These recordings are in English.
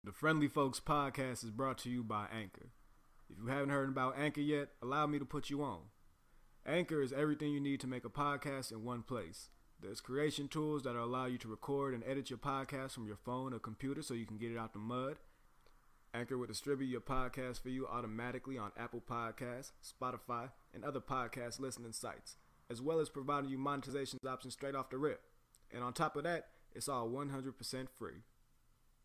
The Friendly Folks podcast is brought to you by Anchor. If you haven't heard about Anchor yet, allow me to put you on. Anchor is everything you need to make a podcast in one place. There's creation tools that allow you to record and edit your podcast from your phone or computer so you can get it out the mud. Anchor will distribute your podcast for you automatically on Apple Podcasts, Spotify, and other podcast listening sites, as well as providing you monetization options straight off the rip. And on top of that, it's all 100% free.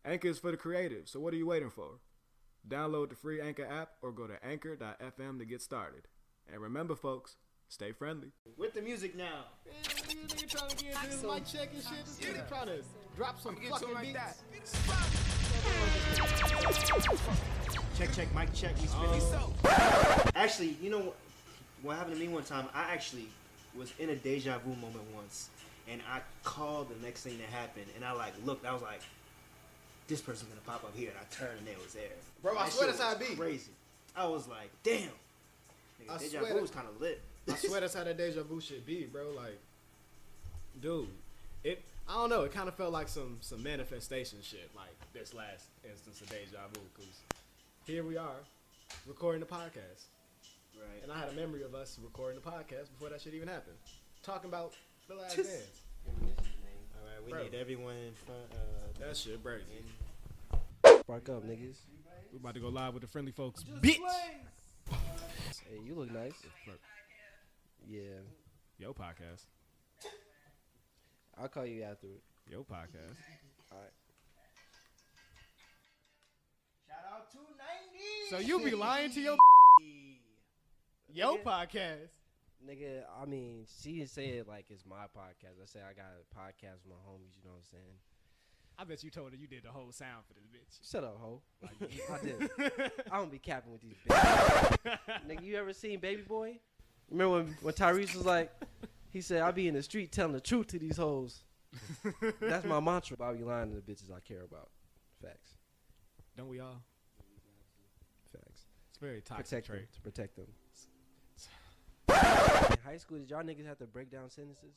Anchor is for the creative, so what are you waiting for? Download the free Anchor app or go to anchor.fm to get started. And remember, folks, stay friendly. With the music now. Man, you nigga trying to get into this mic check and shit? This nigga trying to drop some fucking beats. Check, mic check. We spinning. Actually, you know what happened to me one time? I actually was in a deja vu moment once, and I called the next thing that happened, and I looked. I was like, this person's gonna pop up here, and I turned and they was there. Bro, I swear that's how it be. Crazy. I was like, damn. Nigga, deja vu was kind of lit. I swear that's how that deja vu shit be, bro. Like, dude, I don't know. It kind of felt like some manifestation shit, like this last instance of deja vu, because here we are recording the podcast. Right. And I had a memory of us recording the podcast before that shit even happened. Talking about the last dance. Alright, we need everyone in front. That shit crazy. Spark up, niggas. We about to go live with the Friendly Folks, bitch. Hey, you look nice. Yeah. Yo podcast. I'll call you after it. Yo podcast. Alright. Shout out to 90. So you be lying to your Yo podcast. Nigga, I mean, she didn't say it like it's my podcast. I said I got a podcast with my homies, you know what I'm saying? I bet you told her you did the whole sound for this bitch. Shut up, ho. I did. I don't be capping with these bitches. Nigga, you ever seen Baby Boy? Remember when Tyrese was like, he said, I be in the street telling the truth to these hoes. That's my mantra. I be lying to the bitches I care about. Facts. Don't we all? Facts. It's very toxic trait. To protect them. In high school, did y'all niggas have to break down sentences?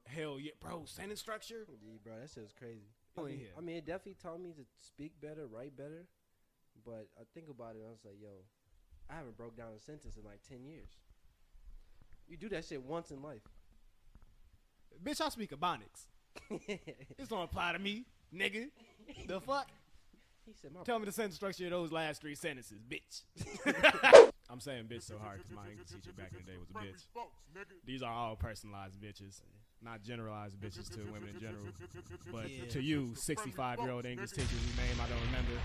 Hell yeah, bro. Sentence structure? Yeah, bro, that shit was crazy. Yeah. I mean, it definitely taught me to speak better, write better. But I think about it, and I was like, yo, I haven't broke down a sentence in like 10 years. You do that shit once in life. Bitch, I speak Ebonics. This don't apply to me, nigga. The fuck? He said, Tell me the sentence structure of those last 3 sentences, bitch. I'm saying bitch so hard because my English teacher back in the day was a bitch. These are all personalized bitches, not generalized bitches to women in general. But to you, 65-year-old English teacher whose name I don't remember.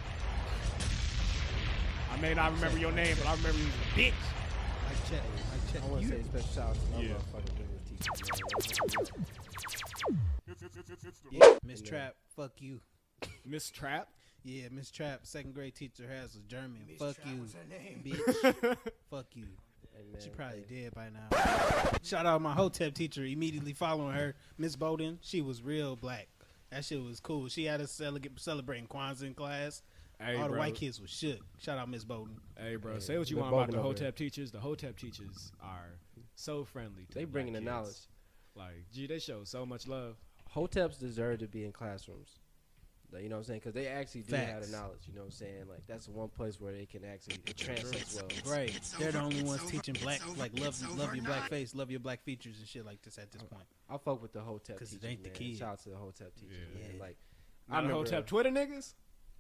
I may not remember your name, but I remember you was a bitch. I want to say special shout out to my motherfucking English teacher. Miss Trap, fuck you. Miss Trap? Yeah, Miss Trap, second grade teacher has a German. Miss Fuck Trap you, was her name. bitch. Fuck you. Hey, man, She probably dead by now. Shout out my Hotep teacher. Immediately following her, Miss Bowden. She was real black. That shit was cool. She had us celebrating Kwanzaa in class. Hey, all the bro. white kids was shook. Shout out Miss Bowden. Hey, bro, Yeah, say what you the want about the Bowden over Hotep teachers. The Hotep teachers are so friendly to They the bringing the black knowledge. kids. Like, gee, they show so much love. Hoteps deserve to be in classrooms. Like, you know what I'm saying? Because they actually do have Facts. the knowledge. You know what I'm saying? Like, that's the one place where they can actually translate well. Right. They're the only ones teaching black, like love your black face, love your black features and shit like this at this point. I fuck with the Hotep 'Cause it teachers, ain't the man. kid. Shout out to the Hotep teachers, Yeah. man. Like, I Not the remember Hotep Twitter niggas?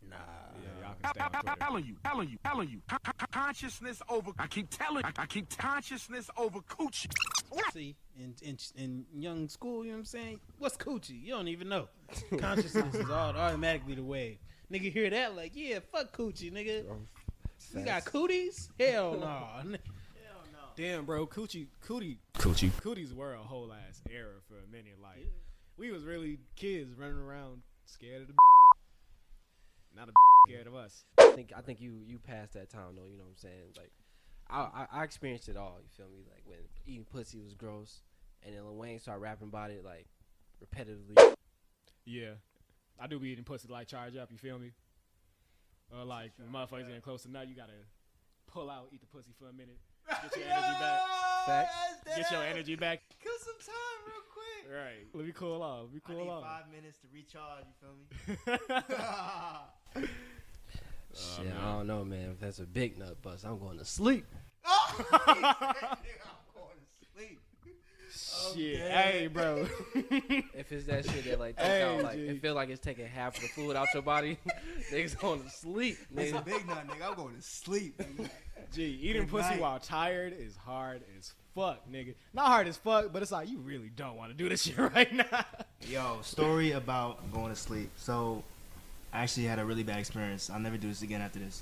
Nah. Yeah, y'all can stay on Twitter. telling you. Consciousness over. I keep consciousness over coochie. See, in young school, you know what I'm saying? What's coochie? You don't even know. Consciousness is automatically the way. Nigga hear that like, yeah, fuck coochie, nigga. You got cooties? Hell no. Damn, bro, cooties were a whole ass era for a minute. Like, we was really kids running around scared of the not a scared of us. I think you passed that time though. You know what I'm saying? Like, I experienced it all. You feel me? Like when eating pussy was gross, and then Lil Wayne started rapping about it like repetitively. Yeah, I do be eating pussy like charge up. You feel me? Or like when motherfuckers getting close to nut, you gotta pull out, eat the pussy for a minute, get your energy back. Facts. Get your energy back. Kill some time real quick. Right. Let me cool off. I need 5 minutes to recharge, you feel me? don't know, man. If that's a big nut bust, I'm going to sleep. I'm going to sleep. Shit, hey, bro. If it's that shit that like take Hey, out, like G. it feel like it's taking half of the fluid out your body, niggas going to sleep. It's a Nigga. big nut, nigga. I'm going to sleep. Nigga. Gee, eating Good pussy night. while tired is hard as fuck, nigga. Not hard as fuck, but it's like you really don't want to do this shit right now. Yo, story about going to sleep. So, I actually had a really bad experience. I'll never do this again after this.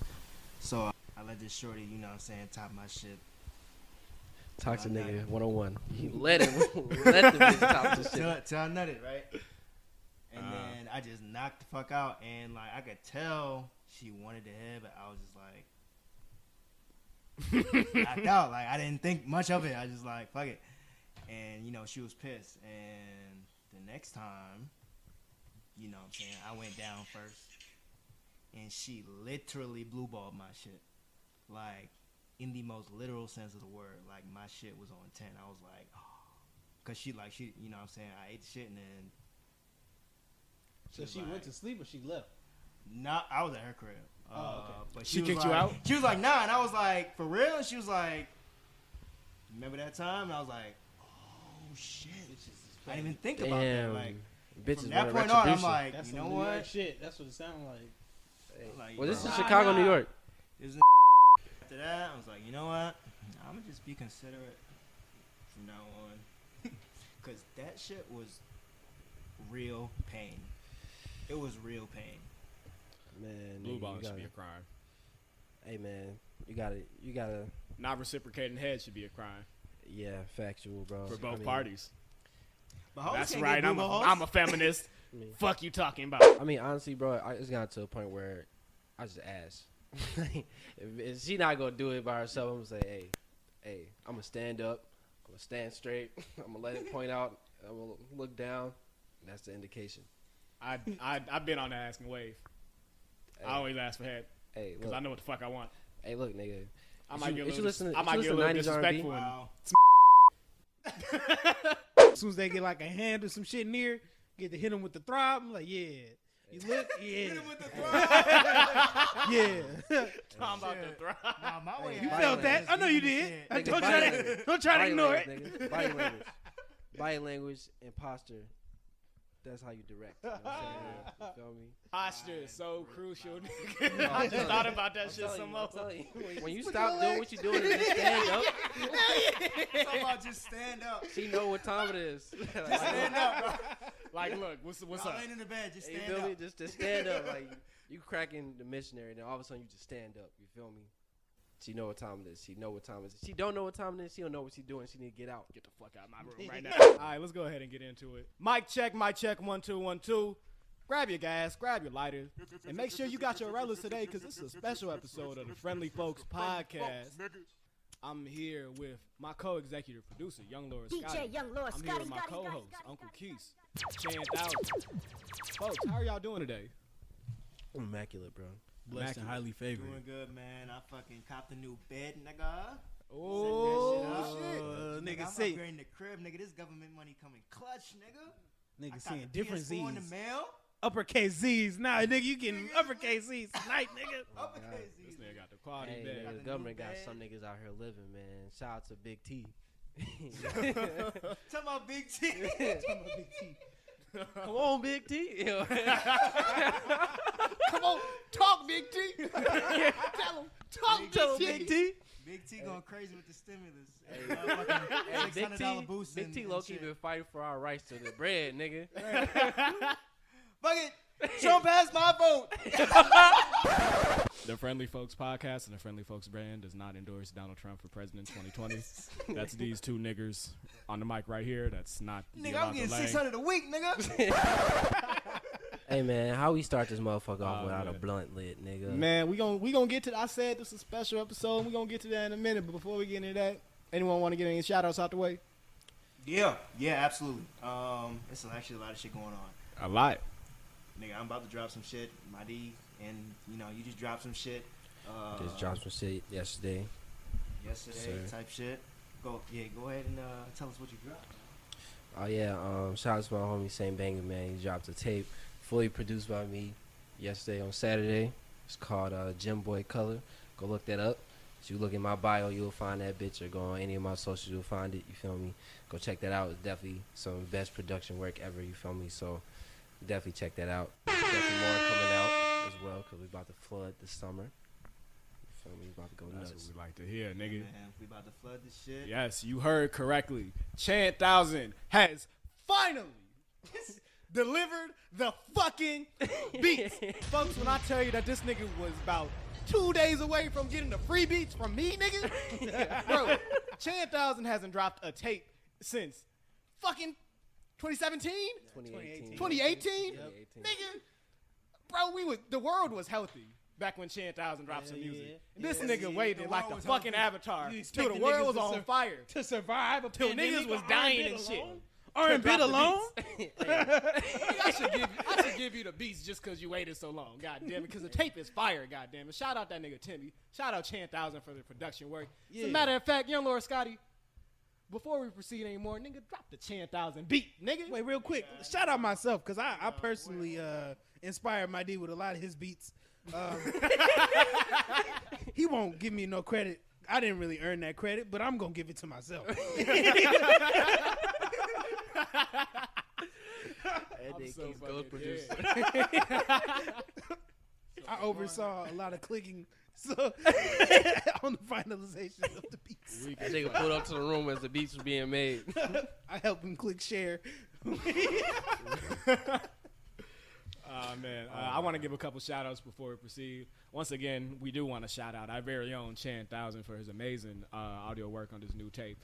So, I let this shorty, you know what I'm saying, top my shit. Toxic Till I nigga nut. 101. He let the bitch top this shit. Till I nutted, right? And then I just knocked the fuck out. And, like, I could tell she wanted the head, but I was just like, knocked out. Like, I didn't think much of it. I just like, fuck it. And, you know, she was pissed. And the next time, you know what I'm saying, I went down first. And she literally blue balled my shit. Like, in the most literal sense of the word. Like, my shit was on 10. I was like, oh. Because she, you know what I'm saying, I ate the shit and then. So was she like, went to sleep or she left? Nah, I was at her crib. Oh, okay. But She was kicked like, you out? She was like, nah. And I was like, for real? And she was like, remember that time? And I was like, oh, shit. I didn't even think about that. Damn. Like, Bitches from that want point on, I'm retribution. like, That's you some know New York what? shit. That's what it sounded like. Like, Well, this is bro, Chicago, New York. it was after that, I was like, you know what? I'm going to just be considerate from now on. Because that shit was real pain. It was real pain. Man, Blue nigga, balls you should be gotta, a crime. hey man, you gotta, Not reciprocating head should be a crime yeah, factual, bro. for both I mean, parties. But hoes That's can't right. get I'm blue balls. I'm a feminist. I mean, Fuck you talking about. I mean, honestly, bro, it's gotten to a point where I just ask. if she not gonna do it by herself, I'm gonna say, hey, I'm gonna stand up, I'm gonna stand straight, I'm gonna let it point out, I'm gonna look down. That's the indication. I've been on the asking wave. Hey, I always ask for head hey, because look, I know what the fuck I want. hey, look, nigga. I If might you- get a if you little, listen to- I if might you get a listen to little 90s R&B, disrespectful. Wow. As soon as they get like a hand or some shit near, get to hit them with the throb. I'm like, yeah. You look, yeah. Hit him with the throw. Yeah. I'm about to throw. Nah, my way You out felt is that. just I know you giving did. shit. I Nigga, don't body try language. to, don't try to Body ignore language, it. nigga. Body language. Body language and posture. That's how you direct. You know what I'm saying? You feel me? Posture is so crucial, nigga. I just thought about that shit some more. When you stop doing what you're doing and just stand up, Talking about just stand up. she know what time it is. Just stand up, bro. Like, look, what's Y'all up? laying in the bed, just You stand feel me? up. Just stand up. Like you cracking the missionary, then all of a sudden you just stand up. You feel me? She know what time it is. She know what time it is. She don't know what time it is. She don't know what she's doing. She need to get out. Get the fuck out of my room right now. All right, let's go ahead and get into it. Mic check, 1 2 1 2. Grab your gas, grab your lighter, and make sure you got your rellos today because this is a special episode of the Friendly Folks Podcast. I'm here with my co-executive producer, Younglordscotty. D.ALonzo I'm here with my co-host, Uncle Quis, Chan000. Folks, how are y'all doing today? Immaculate, bro. Blessed and highly favored. Doing good, man. I fucking copped a new bed, nigga. Oh, Set that shit up. shit. Nigga I'm say, upgrading the crib, nigga. This government money coming clutch, nigga. I nigga got seeing the different PS4 in the Z's. mail. Uppercase Z's. Nah, nigga, you getting uppercase Z's tonight, nigga. Uppercase This Z's. nigga got the quality Hey, bed. got nigga, the the government new got bed. some niggas out here living, man. Shout out to Big T. Talking about Big T. Come on, Big T. Come on, talk, Big T. Tell him, talk, Tell him, Big T. Big T going crazy with the stimulus. Hey, Hey, Big $600 T, boost Big and- T and low-key shit. been fighting for our rights to the bread, nigga. Fuck it. Trump has my vote. The Friendly Folks Podcast and the Friendly Folks brand does not endorse Donald Trump for president 2020. That's these two niggers on the mic right here. That's not Nigga, I'm getting D.ALonzo. 600 a week, nigga. Hey, man, how we start this motherfucker off Oh, without a man. blunt lit, nigga? Man, we gonna get to. I said this is a special episode. We gonna get to that in a minute. But before we get into that, anyone want to get any shout outs out the way? Yeah, absolutely. It's actually a lot of shit going on. A lot. Nigga, I'm about to drop some shit, my D, and you know, you just dropped some shit. Just dropped some shit yesterday. Yesterday Sir. type shit. Go ahead and tell us what you dropped. Oh yeah, shout out to my homie Same Banger, man. He dropped a tape, fully produced by me, yesterday on Saturday. It's called Gym Boy Color. Go look that up. If you look in my bio, you'll find that bitch, or go on any of my socials, you'll find it. You feel me? Go check that out. It's definitely some best production work ever. You feel me? So definitely check that out. There's definitely more coming out as well, because we about to flood this summer. You feel me? We about to go That's nuts. what we like to hear, nigga. Man, we about to flood this shit. Yes, you heard correctly. Chan000 has finally delivered the fucking beats. Folks, when I tell you that this nigga was about 2 days away from getting the free beats from me, nigga. Bro, Chan000 hasn't dropped a tape since fucking 2017? 2018? Yep. Nigga, bro, the world was healthy back when Chan000 dropped some music. And this nigga waited like the fucking Avatar till the world was on fire. To survive a Till pandemic niggas was on dying R&B and shit. alone? R&B alone? I should give you the beats just because you waited so long. God damn it. Because the tape is fire. God damn it. Shout out that nigga Timmy. Shout out Chan000 for the production work. As a matter of fact, Younglordscotty, before we proceed anymore, nigga, drop the Chan000 beat, nigga. Wait, real quick. Shout out myself, because I personally inspired my D with a lot of his beats. He won't give me no credit. I didn't really earn that credit, but I'm going to give it to myself. I'm so fucking producer. I oversaw a lot of clicking on the finalization of the beats. That nigga pulled up to the room as the beats was being made. I helped him click share. Man, I want to give a couple shout outs before we proceed. Once again, we do want to shout out our very own Chan000 for his amazing audio work on this new tape.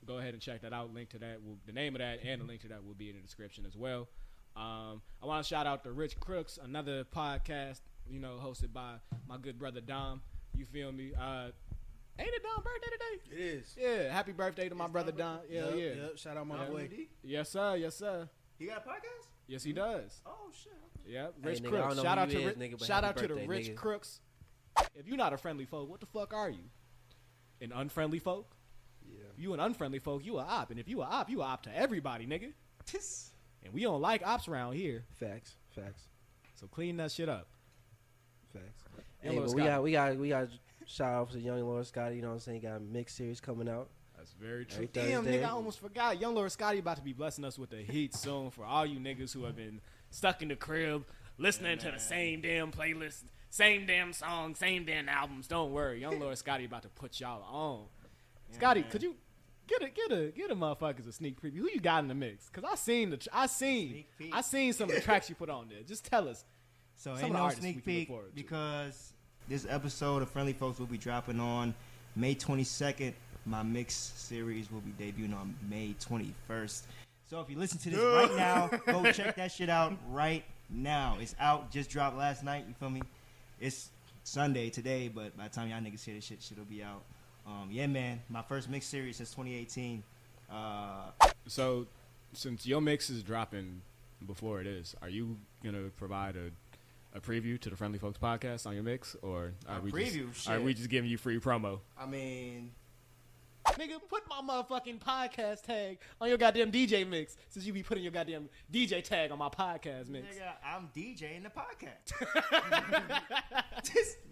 Go ahead and check that out. Link to that, the name of that and the link to that will be in the description as well. I want to shout out to Rich Crooks, another podcast, hosted by my good brother Dom. You feel me? Ain't it Dom's birthday today? It is. Yeah, happy birthday to my brother Dom. Yeah. Yep. Shout out my boy. Yes, sir. Yes, sir. He got a podcast? Yes, he does. Oh, shit. Yep, Hey, Rich nigga, I Crooks. don't know Shout who out you to is, nigga, but shout happy out to the birthday, Rich nigga. Crooks. If you're not a friendly folk, what the fuck are you? An unfriendly folk? Yeah. You an unfriendly folk, you a op. And if you a op to everybody, nigga. And we don't like ops around here. Facts. So clean that shit up. Hey, but we got shout out to Younglordscotty. You know what I'm saying? Got a mix series coming out. That's very true. Every Damn, Thursday. nigga, I almost forgot. Younglordscotty about to be blessing us with the heat soon for all you niggas who have been stuck in the crib listening to the same damn playlist, same damn song, same damn albums. Don't worry, Younglordscotty about to put y'all on. Scotty, could you get a motherfuckers a sneak preview? Who you got in the mix? Cause I seen some of the tracks you put on there. Just tell us. So Some ain't of the no artists we sneak can look peek forward to. because this episode of Friendly Folks will be dropping on May 22nd. My mix series will be debuting on May 21st. So if you listen to this right now, go check that shit out right now. It's out. Just dropped last night. You feel me? It's Sunday today, but by the time y'all niggas hear this shit'll be out. Yeah, man. My first mix series since 2018. So, since your mix is dropping before it is, are you gonna provide a preview to the Friendly Folks podcast on your mix, or are we just giving you free promo? I mean, Nigga, put my motherfucking podcast tag on your goddamn DJ mix, since you be putting your goddamn DJ tag on my podcast mix. nigga, I'm DJing the podcast.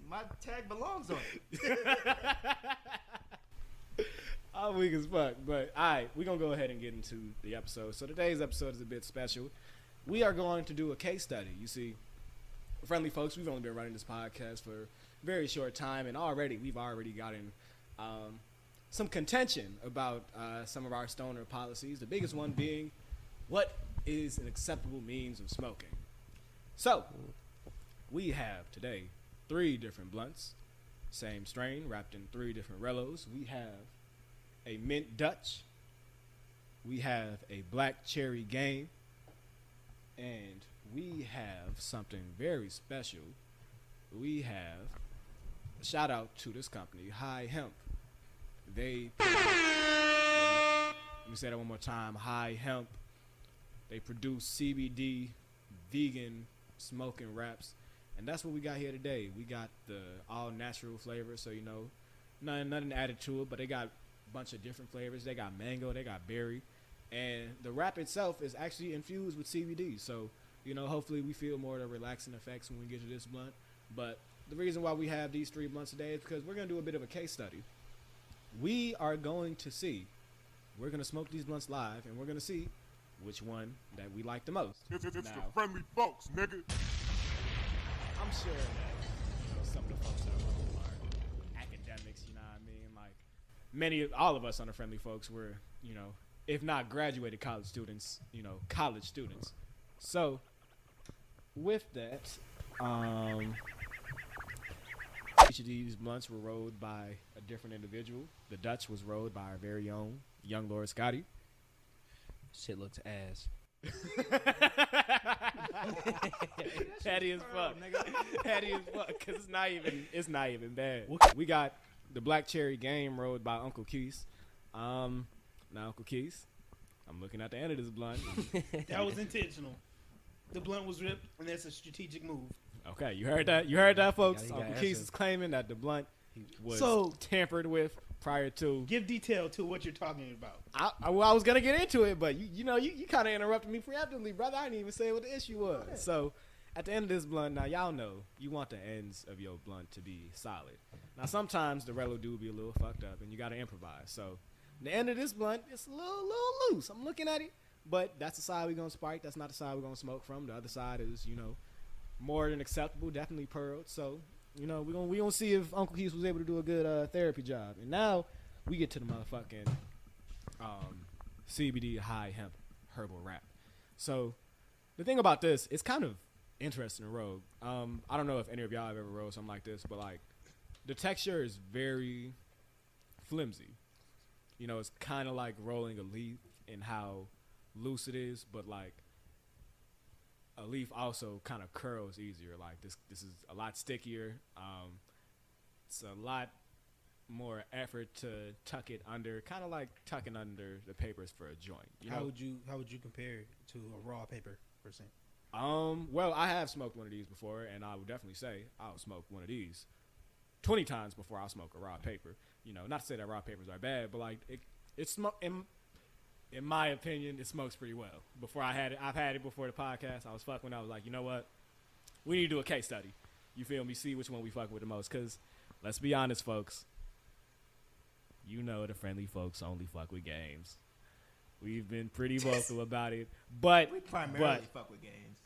My tag belongs on it. I'm weak as fuck, but alright, we're gonna go ahead and get into the episode. So today's episode is a bit special. We are going to do a case study. You see, Friendly Folks, we've only been running this podcast for a very short time, and we've already gotten some contention about some of our stoner policies. The biggest one being, what is an acceptable means of smoking? So, we have today 3 different blunts, same strain, wrapped in 3 different rellos. We have a mint Dutch. We have a black cherry game. And we have something very special. We have a shout out to this company, High Hemp. Let me say that one more time. High Hemp. They produce CBD vegan smoking wraps. And that's what we got here today. We got the all natural flavor, so nothing added to it, but they got a bunch of different flavors. They got mango, they got berry. And the wrap itself is actually infused with CBD. So, hopefully we feel more of the relaxing effects when we get to this blunt. But the reason why we have these 3 blunts today is because we're going to do a bit of a case study. We are going to see, we're going to smoke these blunts live, and we're going to see which one that we like the most. It's Now, the friendly folks, nigga. I'm sure that some of the folks that are academics, you know what I mean? Like, all of us on the Friendly Folks were, if not graduated college students, college students. So, with that, each of these blunts were rolled by a different individual. The Dutch was rolled by our very own Younglordscotty. Shit looks ass. Petty as fuck, nigga. Petty as fuck, cause it's not even bad. We got the Black Cherry Game rolled by Uncle Quis. Now Uncle Quis, I'm looking at the end of this blunt. That was intentional. The blunt was ripped, and that's a strategic move. Okay, you heard that, folks. He Uncle got Quis answer. is claiming that the blunt was So- tampered with prior to. Give detail to what you're talking about. I was gonna get into it, but you kind of interrupted me preemptively, brother. I didn't even say what the issue was. So, at the end of this blunt, now y'all know you want the ends of your blunt to be solid. Now sometimes the rello do be a little fucked up, and you gotta improvise. So, the end of this blunt, it's a little loose. I'm looking at it, but that's the side we're gonna spark. That's not the side we're gonna smoke from. The other side is, more than acceptable, definitely pearled. So, we gonna see if Uncle Quis was able to do a good therapy job. And now we get to the motherfucking CBD high hemp herbal wrap. So the thing about this, it's kind of interesting to roll. I don't know if any of y'all have ever rolled something like this, but like the texture is very flimsy. It's kind of like rolling a leaf in how loose it is, but like a leaf also kind of curls easier. Like this is a lot stickier. It's a lot more effort to tuck it under, kind of like tucking under the papers for a joint. How would you compare it to a raw paper percent? Well, I have smoked one of these before, and I would definitely say I'll smoke one of these 20 times before I'll smoke a raw paper. Not to say that raw papers are bad, but like it in my opinion, it smokes pretty well. I've had it before the podcast. I was fucking. I was like, you know what? We need to do a case study. You feel me? See which one we fuck with the most. Because let's be honest, folks. The Friendly Folks only fuck with games. We've been pretty vocal about it, but We primarily fuck with games.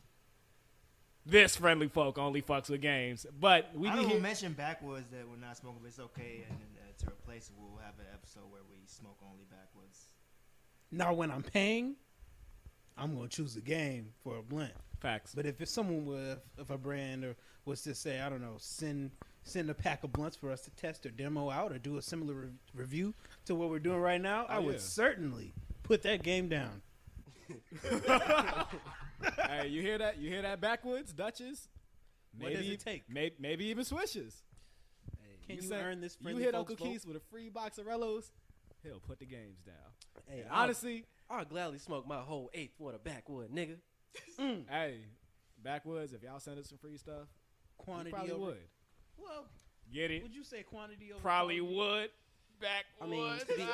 this Friendly Folk only fucks with games. But we I be don't here. mention backwoods that we're not smoking, but it's okay. And to replace it, we'll have an episode where we smoke only backwoods. Now, when I'm paying, I'm gonna choose a game for a blunt. Facts. But if it's someone if a brand or was to say, I don't know, send a pack of blunts for us to test or demo out or do a similar review to what we're doing right now, I would certainly put that game down. Hey, you hear that? You hear that? Backwoods, Dutches. What does it take? Maybe even swishes. Can you said- earn this You Friendly hit Folks Uncle vote? Keys with a free box of Rellos, he'll put the games down. Hey, And honestly, I'll gladly smoke my whole eighth for the backwood, nigga. hey, Backwoods, if y'all send us some free stuff, we Quantity probably over. would. Well, Get it? would you say quantity over? Probably quality? would. I Backwoods. mean, to be real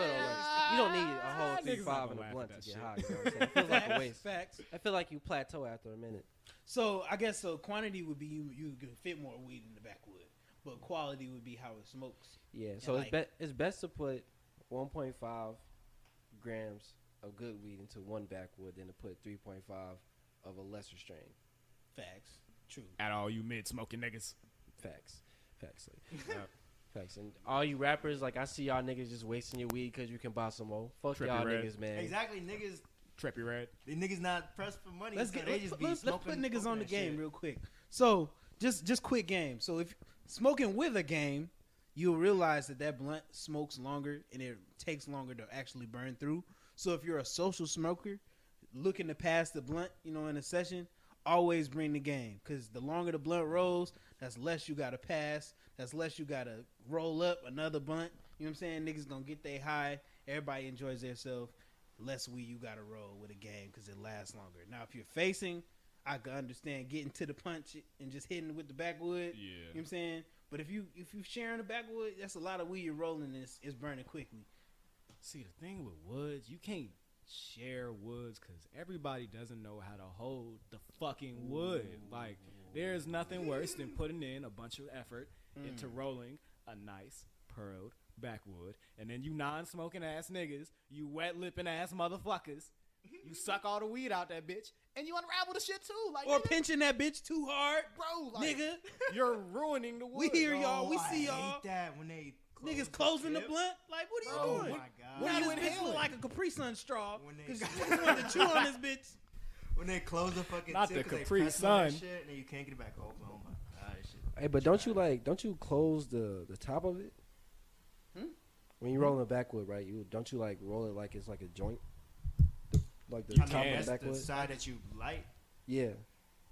though, like, you don't need a whole Niggas 3.5 not in gonna a blunt laugh to at get that high. You know what I'm saying? It feels like a waste. Facts. I feel like you plateau after a minute. So I guess quantity would be you can fit more weed in the backwood, but quality would be how it smokes. Yeah, so like- it's best to put 1.5 grams of good weed into one backwood than to put 3.5 of a lesser strain. Facts. True. At all you mid-smoking niggas. Facts. Facts. And all you rappers, like I see y'all niggas just wasting your weed because you can buy some more. Fuck Trippy y'all Red. niggas, man. Exactly, niggas. Trippy Red. The niggas not pressed for money. Let's so get they just be let's put smoking- niggas on the smoking that game shit. real quick. So just quick game. So if smoking with a game, you'll realize that blunt smokes longer and it takes longer to actually burn through. So if you're a social smoker looking to pass the blunt, in a session, always bring the game, because the longer the blunt rolls, that's less you gotta pass. That's less you gotta roll up another blunt. You know what I'm saying? Niggas gonna get they high. Everybody enjoys themselves. Less weed you gotta roll with a game because it lasts longer. Now if you're facing, I can understand getting to the punch and just hitting with the backwood. Yeah. You know what I'm saying? But if you sharing a backwood, that's a lot of weed you're rolling and it's burning quickly. See, the thing with woods, you can't share woods because everybody doesn't know how to hold the fucking wood. Like, There's nothing worse than putting in a bunch of effort into rolling a nice pearled backwood, and then you non-smoking ass niggas, you wet lipping ass motherfuckers, you suck all the weed out that bitch, and you unravel the shit too. Like, Or nigga, pinching that bitch too hard. bro, like, Nigga. you're ruining the wood. We hear y'all. We I see hate y'all. that when they Niggas closing the tip. blunt. Like, what are you Oh doing? my god. Now you this bitch inhaling? look like a Capri Sun straw. When they- Because you just wanted to chew on this bitch. When they close the fucking Not tip, the 'cause they Capri press on that Sun. shit, and then you can't get it back open. Oh my god, this shit. Hey, but don't you close the top of it? When you roll in a backwood, right? Don't you like roll it like it's like a joint? Like the I top mean, of the that's the backwood? side that you light. Yeah.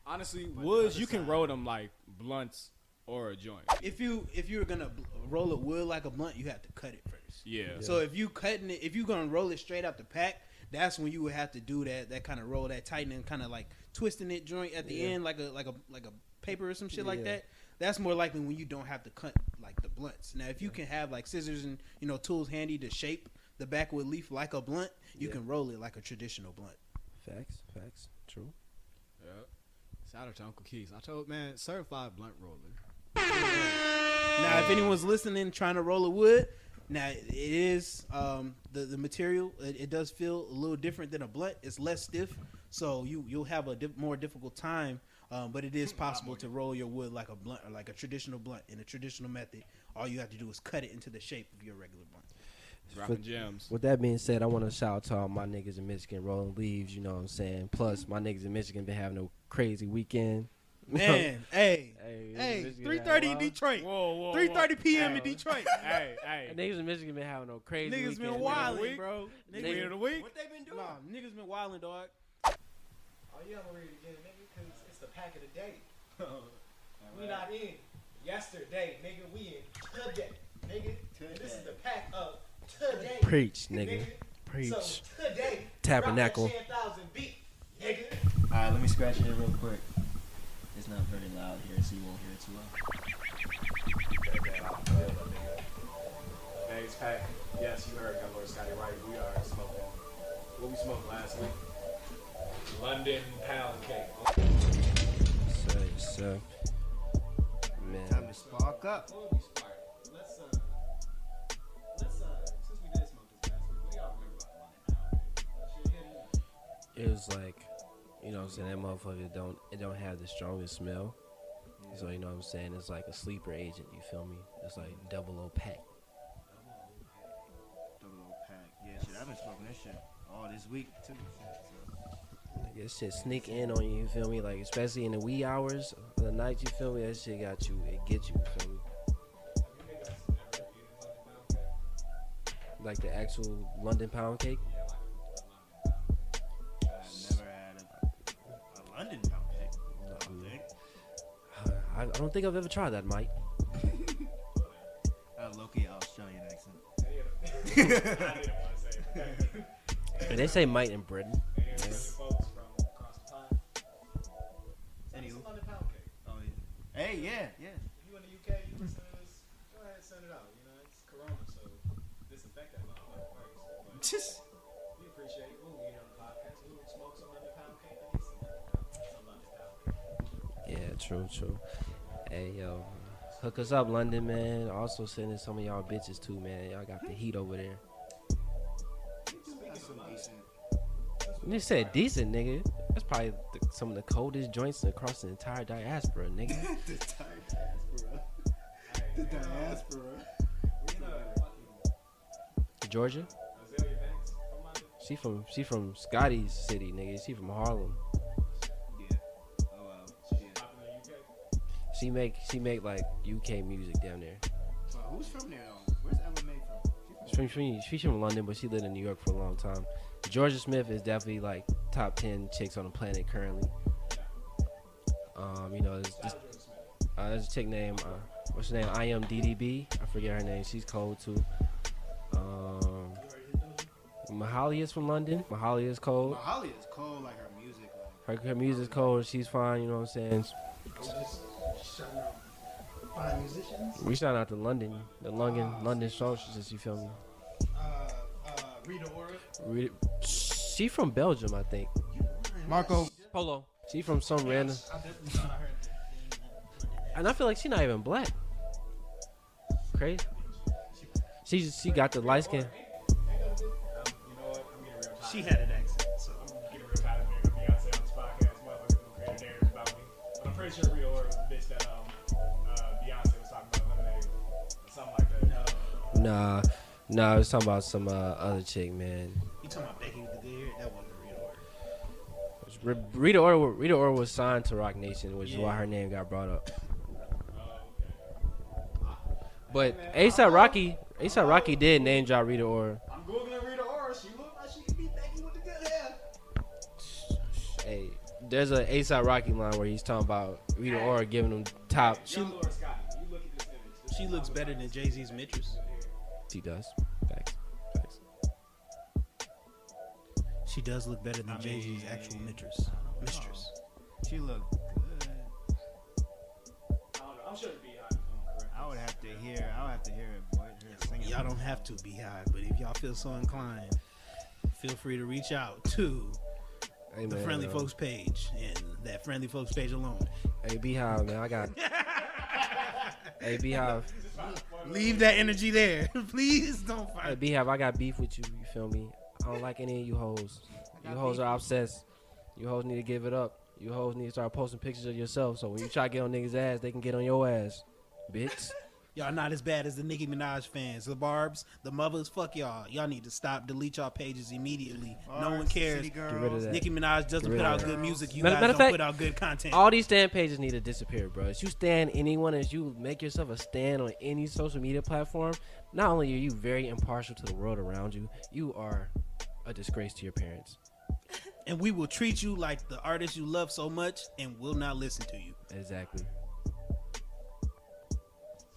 Honestly, But woods, the you can other roll side- them like blunts or a joint. If you were gonna roll it wood like a blunt, you have to cut it first. Yeah. So if you cutting it, if you gonna roll it straight out the pack, that's when you would have to do that kind of roll, that tightening, kind of like twisting it joint at the end, like a paper or some shit like Yeah. that. That's more likely when you don't have to cut like the blunts. Now, if you can have like scissors and tools handy to shape the backwood leaf like a blunt, you can roll it like a traditional blunt. Facts. True. Yeah. Shout out to Uncle Quis. I told, man, certified blunt roller. Now, if anyone's listening trying to roll a wood, now it is the material. It does feel a little different than a blunt. It's less stiff, so you'll have a more difficult time. But it is possible to roll your wood like a blunt or like a traditional blunt in a traditional method. All you have to do is cut it into the shape of your regular blunt. Dropping gems. With that being said, I want to shout out to all my niggas in Michigan rolling leaves, you know what I'm saying? Plus, my niggas in Michigan been having a crazy weekend. Man, hey, Michigan 3:30 in had- Detroit. Whoa. 3:30 p.m. in Detroit. Hey. Niggas in Michigan been having no crazy Niggas weekend. been Week? wilding, bro. Week of the week? What they been doing? Nah, niggas been wilding, dog. Oh, you haven't read it again, nigga, because it's the pack of the day. We not in yesterday, nigga. We in today, nigga. And this is the pack of today. Preach, nigga. Preach. So today, Tabernacle. drop that Chan000 beat, nigga. All right, let me scratch it real quick. It's not very loud here, so you won't hear it too loud. Thanks, Pack. Yes, you heard Younglordscotty right. We are smoking. What we smoked last week? London pound cake. So, man. Time to spark up. Let's since we did smoke this last week, what y'all remember about London pound cake? It was like, you know what I'm saying, that motherfucker don't have the strongest smell. So, you know what I'm saying, it's like a sleeper agent, you feel me? It's like 00 pack. Double O pack. Yeah, shit. I've been smoking this shit all this week too. Like, that shit sneak in on you feel me? Like, especially in the wee hours of the night, you feel me? That shit got you, it gets you feel me? Like the actual London pound cake? I've never had a London pound cake. I don't think. I don't think I've ever tried that, Mike. Low-key Australian accent. I didn't want to say it. And they say Mike in Britain. Folks from across the pond. Anywho. It's a London pound cake. Oh yeah. Hey, yeah. If you in the UK, you listen to this, go ahead and send it out. You know, it's Corona, so disinfect that motherfucker first. Just We appreciate it. We'll eat it on the podcast. We'll smoke some London pound cake and eat some London pound cake. Yeah, true. Hey, yo. Hook us up, London, man. Also sending some of y'all bitches too, man. Y'all got the heat over there. got some decent. And they said decent, nigga. That's probably some of the coldest joints across the entire diaspora, nigga. The diaspora. The diaspora. Georgia? Azalea Banks from London. She from Scotty's city, nigga. She from Harlem. Yeah. Oh wow. Yeah. Popular in the UK. She make like UK music down there. So who's from there though? Where's Ella May from? She's from London, but she lived in New York for a long time. Georgia Smith is definitely like top 10 chicks on the planet currently. You know, there's a chick named what's her name? I am DDB. I forget her name. She's cold too. Mahalia is from London. Mahalia is cold. Mahalia is cold, like her music. Like, Her music's cold. She's fine. You know what I'm saying? Just shouting out fine musicians. We shout out to London, the London socialists. You feel me? Rita Ora. She from Belgium, I think. Marco Polo. She from some random. I definitely thought I heard that. And I feel like she's not even black. Crazy. She got the light skin. You know what? I'm getting real tired. She had an accent, so. I'm getting real tired of hearing Beyonce on this podcast. Motherfuckers gonna create a narrative about me. But I'm pretty sure Rita Ora was the bitch that Beyonce was talking about Lemonade or something like that. Nah, I was talking about some other chick, man. You talking about Becky with the good hair? That wasn't Rita Ora. Rita Ora was signed to Rock Nation, which is why her name got brought up. But ASAP Rocky did name drop Rita Ora. I'm googling Rita Ora. She looked like she could be Becky with the good hair. Hey, there's a ASAP Rocky line where he's talking about Rita Ora giving him top. Younglordscotty, you look at this image. She looks better than Jay-Z's mistress. She does. Facts. She does look better than Jay-Z's actual mistress. She looked good. I don't know. I'm sure the Beehive is going correct. I would have to hear it, boy. Her singing. Y'all don't have to be high, but if y'all feel so inclined, feel free to reach out to the Friendly Folks page and that Friendly Folks page alone. Hey, Beehive, man, I got. Hey, Beehive. Leave that energy there. Please don't Hey, fight. Beehive, I got beef with you. You feel me? I don't like any of you hoes. You hoes are obsessed. You hoes need to give it up. You hoes need to start posting pictures of yourself. So when you try to get on niggas' ass, they can get on your ass, bitch. Y'all not as bad as the Nicki Minaj fans. The Barbs, the mothers, fuck y'all. Y'all need to stop. Delete y'all pages immediately. No one cares. City Get rid of Girls. that. Nicki Minaj doesn't Get rid put of out that. good music. You Matter guys of don't fact, put out good content. All these stand pages need to disappear, bro. If you stand anyone, if you make yourself a stand on any social media platform, not only are you very impartial to the world around you, you are a disgrace to your parents. And we will treat you like the artist you love so much and will not listen to you. Exactly.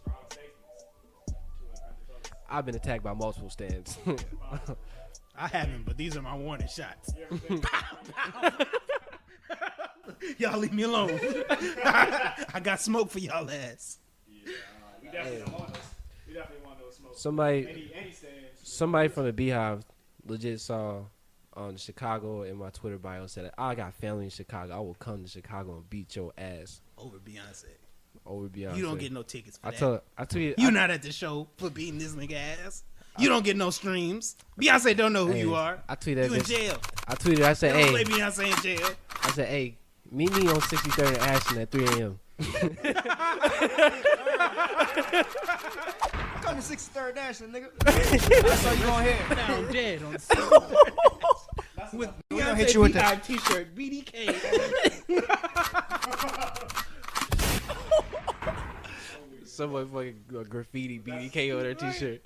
Strong statements. 200 folks. I've been attacked by multiple stands. I haven't, but these are my warning shots. You ever think Y'all leave me alone. I got smoke for y'all ass. we definitely don't want those. We definitely want those smoke. Somebody Any stands. Somebody from the Beehive legit saw on Chicago in my Twitter bio said, I got family in Chicago. I will come to Chicago and beat your ass Over Beyonce. over Beyonce. You don't get no tickets for I that. tweeted. You not at the show for beating this nigga ass. You don't get no streams. Beyonce don't know who you are. I tweeted. You in jail. I tweeted. I said, They don't hey. play Beyonce in jail. I said, hey. Meet me on 63rd and Ashton at 3 a.m. Come to 63rd National, nigga. That's all you gonna hear. Now I'm dead on the with We gonna Beyonce hit you with the Beehive t-shirt, BDK. Someone fucking graffiti BDK on their t-shirt.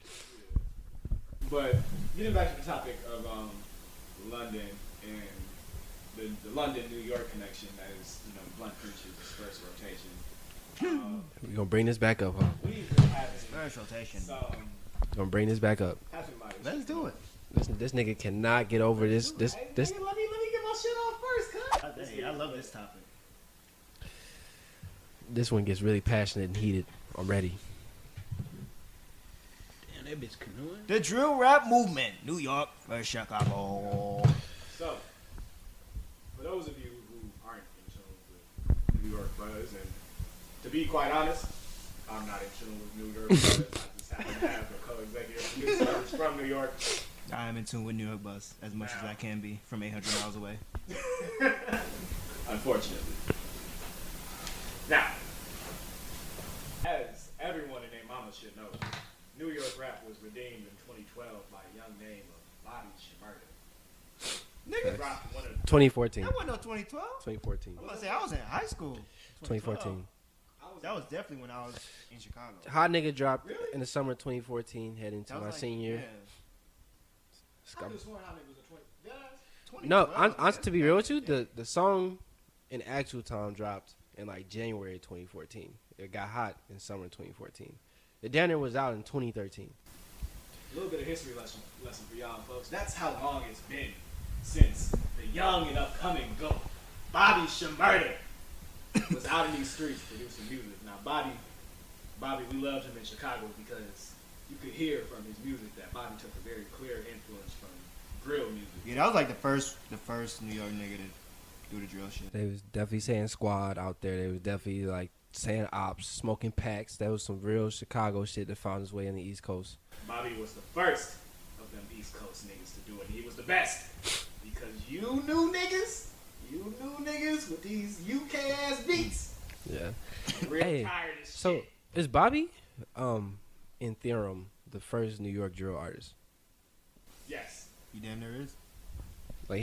But getting back to the topic of London and the London-New York connection, that is, Blunt Preacher's first rotation. We're going to bring this back up, huh? We've been having First rotation. some Gonna bring this back up. Let's do it. This nigga cannot get over this. Hey, let me get my shit off first, cuz. Hey, I love this topic. This one gets really passionate and heated already. Damn, that bitch canoeing. The drill rap movement. New York versus Chicago. So, for those of you who aren't in tune with New York buzz, and to be quite honest, I'm not in tune with New York buzz. I just happen to have a co-executive producers from New York. I am in tune with New York buzz as much as I can be from 800 miles away. Unfortunately. Now, as everyone in their mama should know, New York rap was redeemed in 2012 by a young name of Bobby Shmurda. Nigga dropped one of 2014. That wasn't no 2012. 2014. I was gonna say I was in high school. 2014. That was definitely when I was in Chicago. Hot nigga dropped Really? in the summer of 2014, heading into That was my like, senior year. yeah, I could have sworn how nigga was a 20. No, 2012. to be real with you, the song in actual time dropped in like January 2014. It got hot in summer 2014. The Danner was out in 2013. A little bit of history lesson for y'all folks. That's how long it's been since the young and upcoming GOAT, Bobby Shmurda, was out in these streets producing music. Now, Bobby, we loved him in Chicago because you could hear from his music that Bobby took a very clear influence from drill music. Yeah, that was like the first New York nigga to do the drill shit. They was definitely saying squad out there. They was definitely like saying ops, smoking packs. That was some real Chicago shit that found its way in the East Coast. Bobby was the first of them East Coast niggas to do it. He was the best. Because you knew niggas with these UK ass beats. Yeah. Real Hey, tired as so shit. is Bobby, in theorem, the first New York drill artist? Yes. He damn near is. Like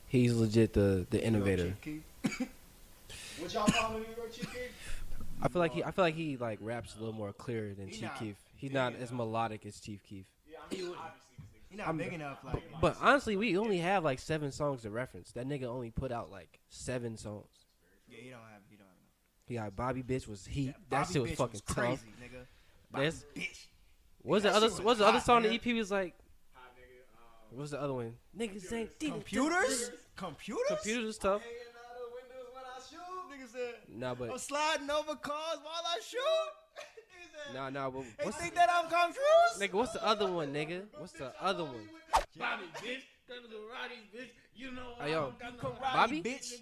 he's legit the innovator. What y'all call New York Chief Keef? I feel like he like raps a little more clear than He Chief not Keef. He's big not as enough. melodic as Chief Keef. Yeah, I mean, obviously this nigga. He not big enough. Like, But honestly, we only have like 7 songs to reference. That nigga only put out like 7 songs. yeah, he don't have enough. He got Bobby Bitch was heat. Yeah, That Bobby shit was Bitch fucking crazy, tough. nigga. There's Bitch. what's the That other shit was what's the other hot, song? nigga. The EP was like Hot nigga. what's the other one? Niggas ain't Computers? Computers? Computers and stuff. Hanging out the windows when I shoot. Nigga said, Nah, I'm but sliding over cars while I shoot. Nigga said, nah, but They what's think that I'm confused? nigga? What's the other one, nigga? What's the other one? Bobby, bitch. Go to the Roddy, bitch. You know Hey, yo, I don't got no Bobby? Bitch.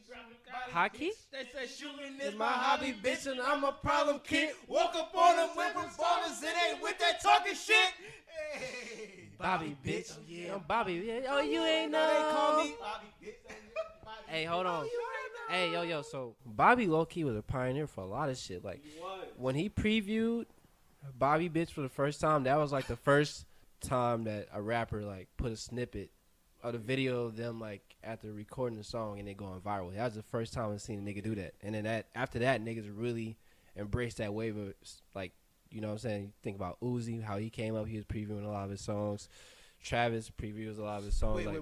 Hockey? They say shooting Is my hobby, bitch, and I'm a problem kid. Woke up on them with revolvers, it ain't with that talking shit. Hey. Bobby, bitch. Oh, yeah. I'm Bobby. Yeah. Oh, you ain't They know. call me Bobby, bitch. Hey, hold on. Hey, yo. So Bobby low-key was a pioneer for a lot of shit. Like when he previewed Bobby Bitch for the first time, that was like the first time that a rapper like put a snippet of the video of them like after recording the song and it going viral. That was the first time I seen a nigga do that. And then after that, niggas really embraced that wave of like, you know what I'm saying? You think about Uzi, how he came up, he was previewing a lot of his songs. Travis previews a lot of his songs. Wait. like,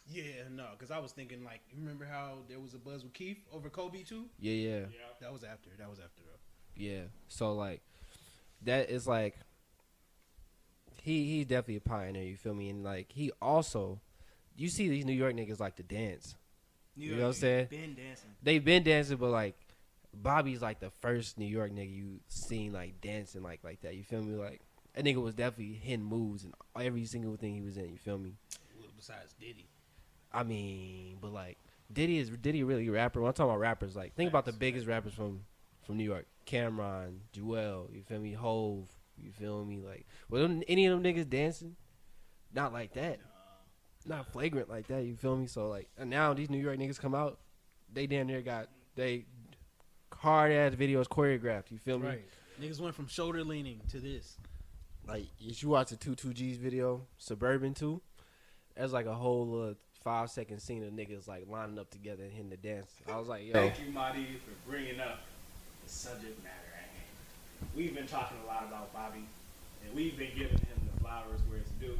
Yeah, no, because I was thinking like, you remember how there was a buzz with Keith over Kobe too? Yeah. That was after though. Yeah. So like that is like he's definitely a pioneer, you feel me? And like he also you see these New York niggas like to dance. You know what I'm saying? Been dancing. They've been dancing, but like Bobby's like the first New York nigga you seen like dancing like that. You feel me? Like that nigga was definitely hitting moves and every single thing he was in, you feel me? Well, besides Diddy. I mean, but like Diddy really a rapper? When I'm talking about rappers, like think about the biggest rappers from New York. Cameron, Jewel, you feel me? Hove, you feel me? Like, were any of them niggas dancing? Not like that. Not flagrant like that, you feel me? So, like, and now these New York niggas come out, they damn near got, they hard-ass videos choreographed, you feel me? Right. Niggas went from shoulder leaning to this. Like, if you watch the 22G's video, Suburban 2, that's like a whole little 5-second scene of niggas, like, lining up together and hitting the dance. I was like, yo. Thank you, Marty, for bringing up the subject matter at hand. We've been talking a lot about Bobby, and we've been giving him the flowers where it's due.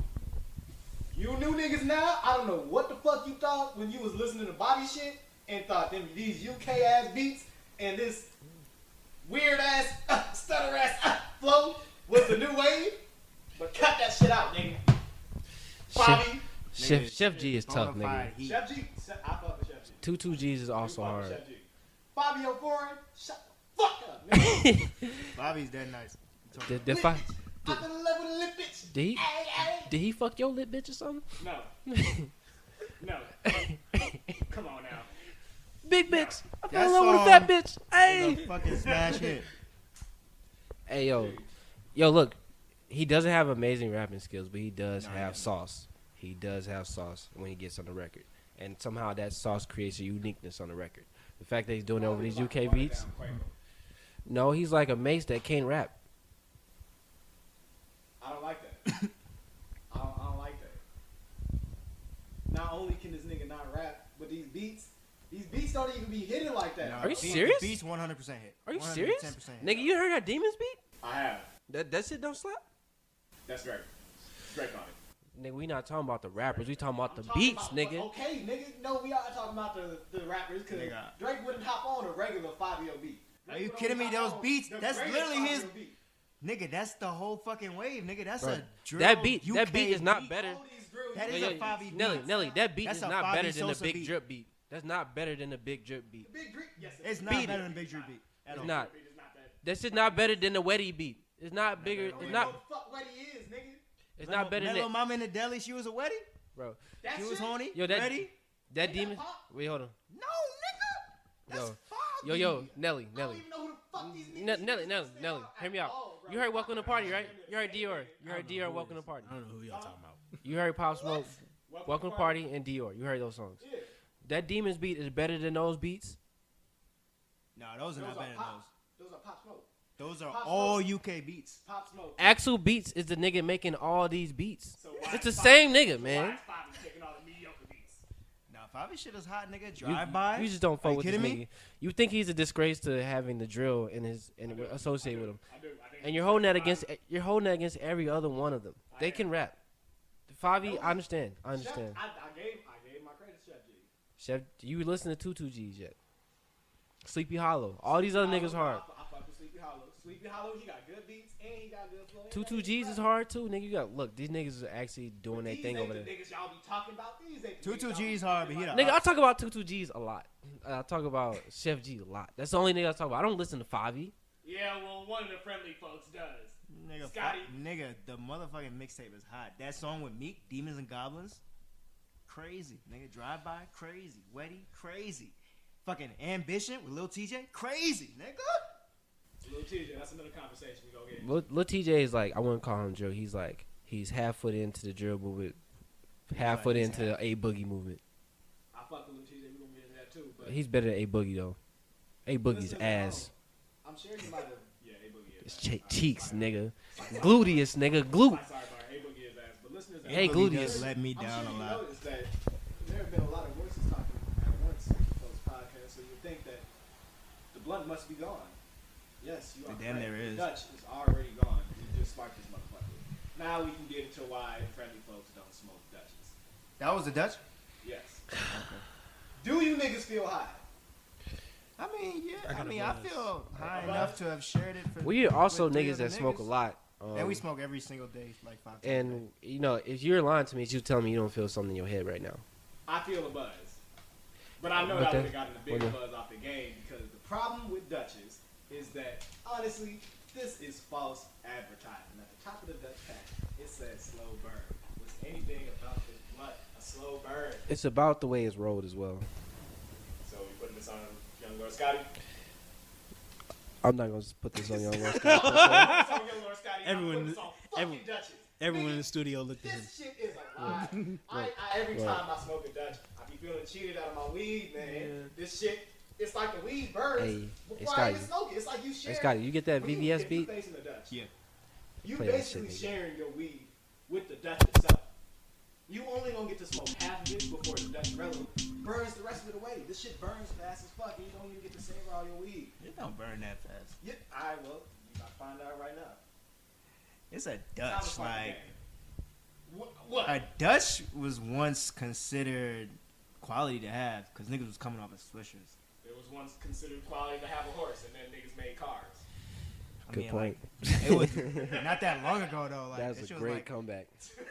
You new niggas now, I don't know what the fuck you thought when you was listening to Bobby shit and thought them these UK ass beats and this weird ass, stutter ass flow was the new wave. But cut that shit out, nigga. Bobby. Chef G is tough, nigga. Chef G, I fuck with Chef G. 22G's is also You fuck with hard. Chef G. Bobby O'Foreign, shut the fuck up, nigga. Bobby's dead nice. Did I'm in love with a lit bitch. he Ay, ay. did he fuck your lit bitch or something? No. No. Come on now. Big bitch. I fell That in love with a song fat bitch. It's Hey. a fucking smash hit. Hey yo, look. He doesn't have amazing rapping skills, but he does have sauce. He does have sauce when he gets on the record, and somehow that sauce creates a uniqueness on the record. The fact that he's doing it over these UK beats. No, he's like a Mace that can't rap. I don't like that. I don't like that. Not only can this nigga not rap, but these beats don't even be hitting like that. Are you serious? The beats 100% hit. Are you serious? 110% hit. Nigga, you heard that Demons beat? I have. That shit don't slap? That's Drake. Drake on it. Nigga, we not talking about the rappers. We talking about the I'm talking beats, about, nigga. Okay, nigga. No, we are talking about the rappers because Nigga. Drake wouldn't hop on a regular Fabio beat. Are you Drake kidding would me? only Those hop on beats, the that's regular literally his- Fabio beat. Nigga, that's the whole fucking wave, nigga. That's Bro, a drill that beat UK is not beat. better. All these grills, That you is know, a Fabi beat. Nelly, that beat That's is a not Fabi better than the Sosa Big beat. Drip beat. That's not better than the Big Drip beat. Big Drake, yes, It's is. not Beat better it. than Big Drew beat. At It's all. not. It's not that. That shit not better than the Wetty beat. It's not bigger. Don't It's even not. know what the fuck what he is, nigga. It's not better Mellow than Mama in the deli, she was a wedding? bro. That She was shit? horny? Yo, that Ready? that Ain't demon. that pop? Wait, hold on. No, nigga. Yo, Nelly. I don't even know who the fuck these niggas Nelly, hear me out. You heard Welcome to Party, right? You heard Dior. You heard Dior, Welcome to Party. I don't know who y'all talking about. You heard Pop Smoke, Welcome to Party, and Dior. You heard those songs. Yeah. That Demons beat is better than those beats. No, those are not better than those. Those are Pop Smoke. Those are Pop all UK beats. Pop Smoke. Axel Beats is the nigga making all these beats. So why It's the is same Bobby- nigga, man. Why is Bobby taking all the mediocre beats? Nah, Fabi shit is hot, nigga. You, Drive by. you just don't Are fuck you with this kidding nigga. me? You think he's a disgrace to having the drill in his and associate with him. I do. I think And you're holding that against every other one of them. They can rap. Favi, I understand. I understand. I gave my credit to Chef G. Chef, you listen to 22Gs yet? Sleepy Hollow. All these other niggas hard. I fuck with Sleepy Hollow. Sleepy Hollow, he got good beats and he got good flow. 22Gs is hard too, nigga. You got look. These niggas are actually doing their thing over there. These ain't the niggas y'all be talking about. These ain't the 22 niggas y'all G's be hard, but talking he the about. Nigga, I talk about 22Gs a lot. I talk about Chef G a lot. That's the only nigga I talk about. I don't listen to Favi. Yeah, well, one of the friendly folks does. Nigga, Scotty. nigga, the motherfucking mixtape is hot. That song with Meek, Demons and Goblins, crazy. Nigga, Drive By, crazy. Wetty, crazy. Fucking Ambition with Lil TJ, crazy, nigga. Lil TJ, that's another conversation we gonna get. Lil TJ is like, I wouldn't call him drill. He's half foot into the drill movement, half foot into the A Boogie movement. I fuck with Lil TJ. We gonna get into that too. But He's better than A Boogie though. A Boogie's ass. I'm sure you might have. Yeah, A Boogie is. It's cheeks, nigga. Gluteus, nigga. Glute. Sorry, A Boogie is ass. But listeners, Hey, Boogie Gluteus. does let me I'm down sure a you lot. noticed that there have been a lot of voices talking at once in those podcasts, so you think that the blunt must be gone. Yes, you are. But then correct. there is. Dutch is already gone. We just sparked this motherfucker. Now we can get into why friendly folks don't smoke Dutches. That was the Dutch? Yes. Do you niggas feel high? I mean, yeah. I I got a mean, I buzz. feel high enough to have shared it for We are also with three niggas other that smoke a niggas. lot. And we smoke every single day, like 5 times a day. And you know, if you're lying to me, it's you telling me you don't feel something in your head right now. I feel a buzz. But I know What that I the- would have gotten a bigger what the- buzz off the game because the problem with Dutches is that, honestly, this is false advertising. At the top of the Dutch pack, it says slow burn. Was anything about this blunt a slow burn? It's about the way it's rolled as well. So we putting this on Younglordscotty? I'm not gonna put this on your list. It's on Younglordscotty. Everyone- I'm putting this on fucking Dutches. Everyone in the Nigga, studio looked at him. This shit is a lie. Every time I smoke a Dutch, I be feeling cheated out of my weed, man. Yeah. This shit, it's like the weed burns Hey, before Scotty. I even smoke it. It's like you share. Hey Scotty, you get that when you VVS get beat? facing the Dutch, Yeah. you Play that basically shit, nigga. sharing your weed with the Dutch itself. You only gonna get to smoke half of it before the Dutch rello burns the rest of it away. This shit burns fast as fuck, and you don't even get to savor all your weed. It don't burn that fast. Yeah, well, you gotta find out right now. It's a How the Dutch, fuck like... game? What? A Dutch was once considered quality to have because niggas was coming off as swishers. It was once considered quality to have a horse, and then niggas made cars. I Good mean, point. Like, it was not that long ago though. Like, That that was shit a great like, comeback.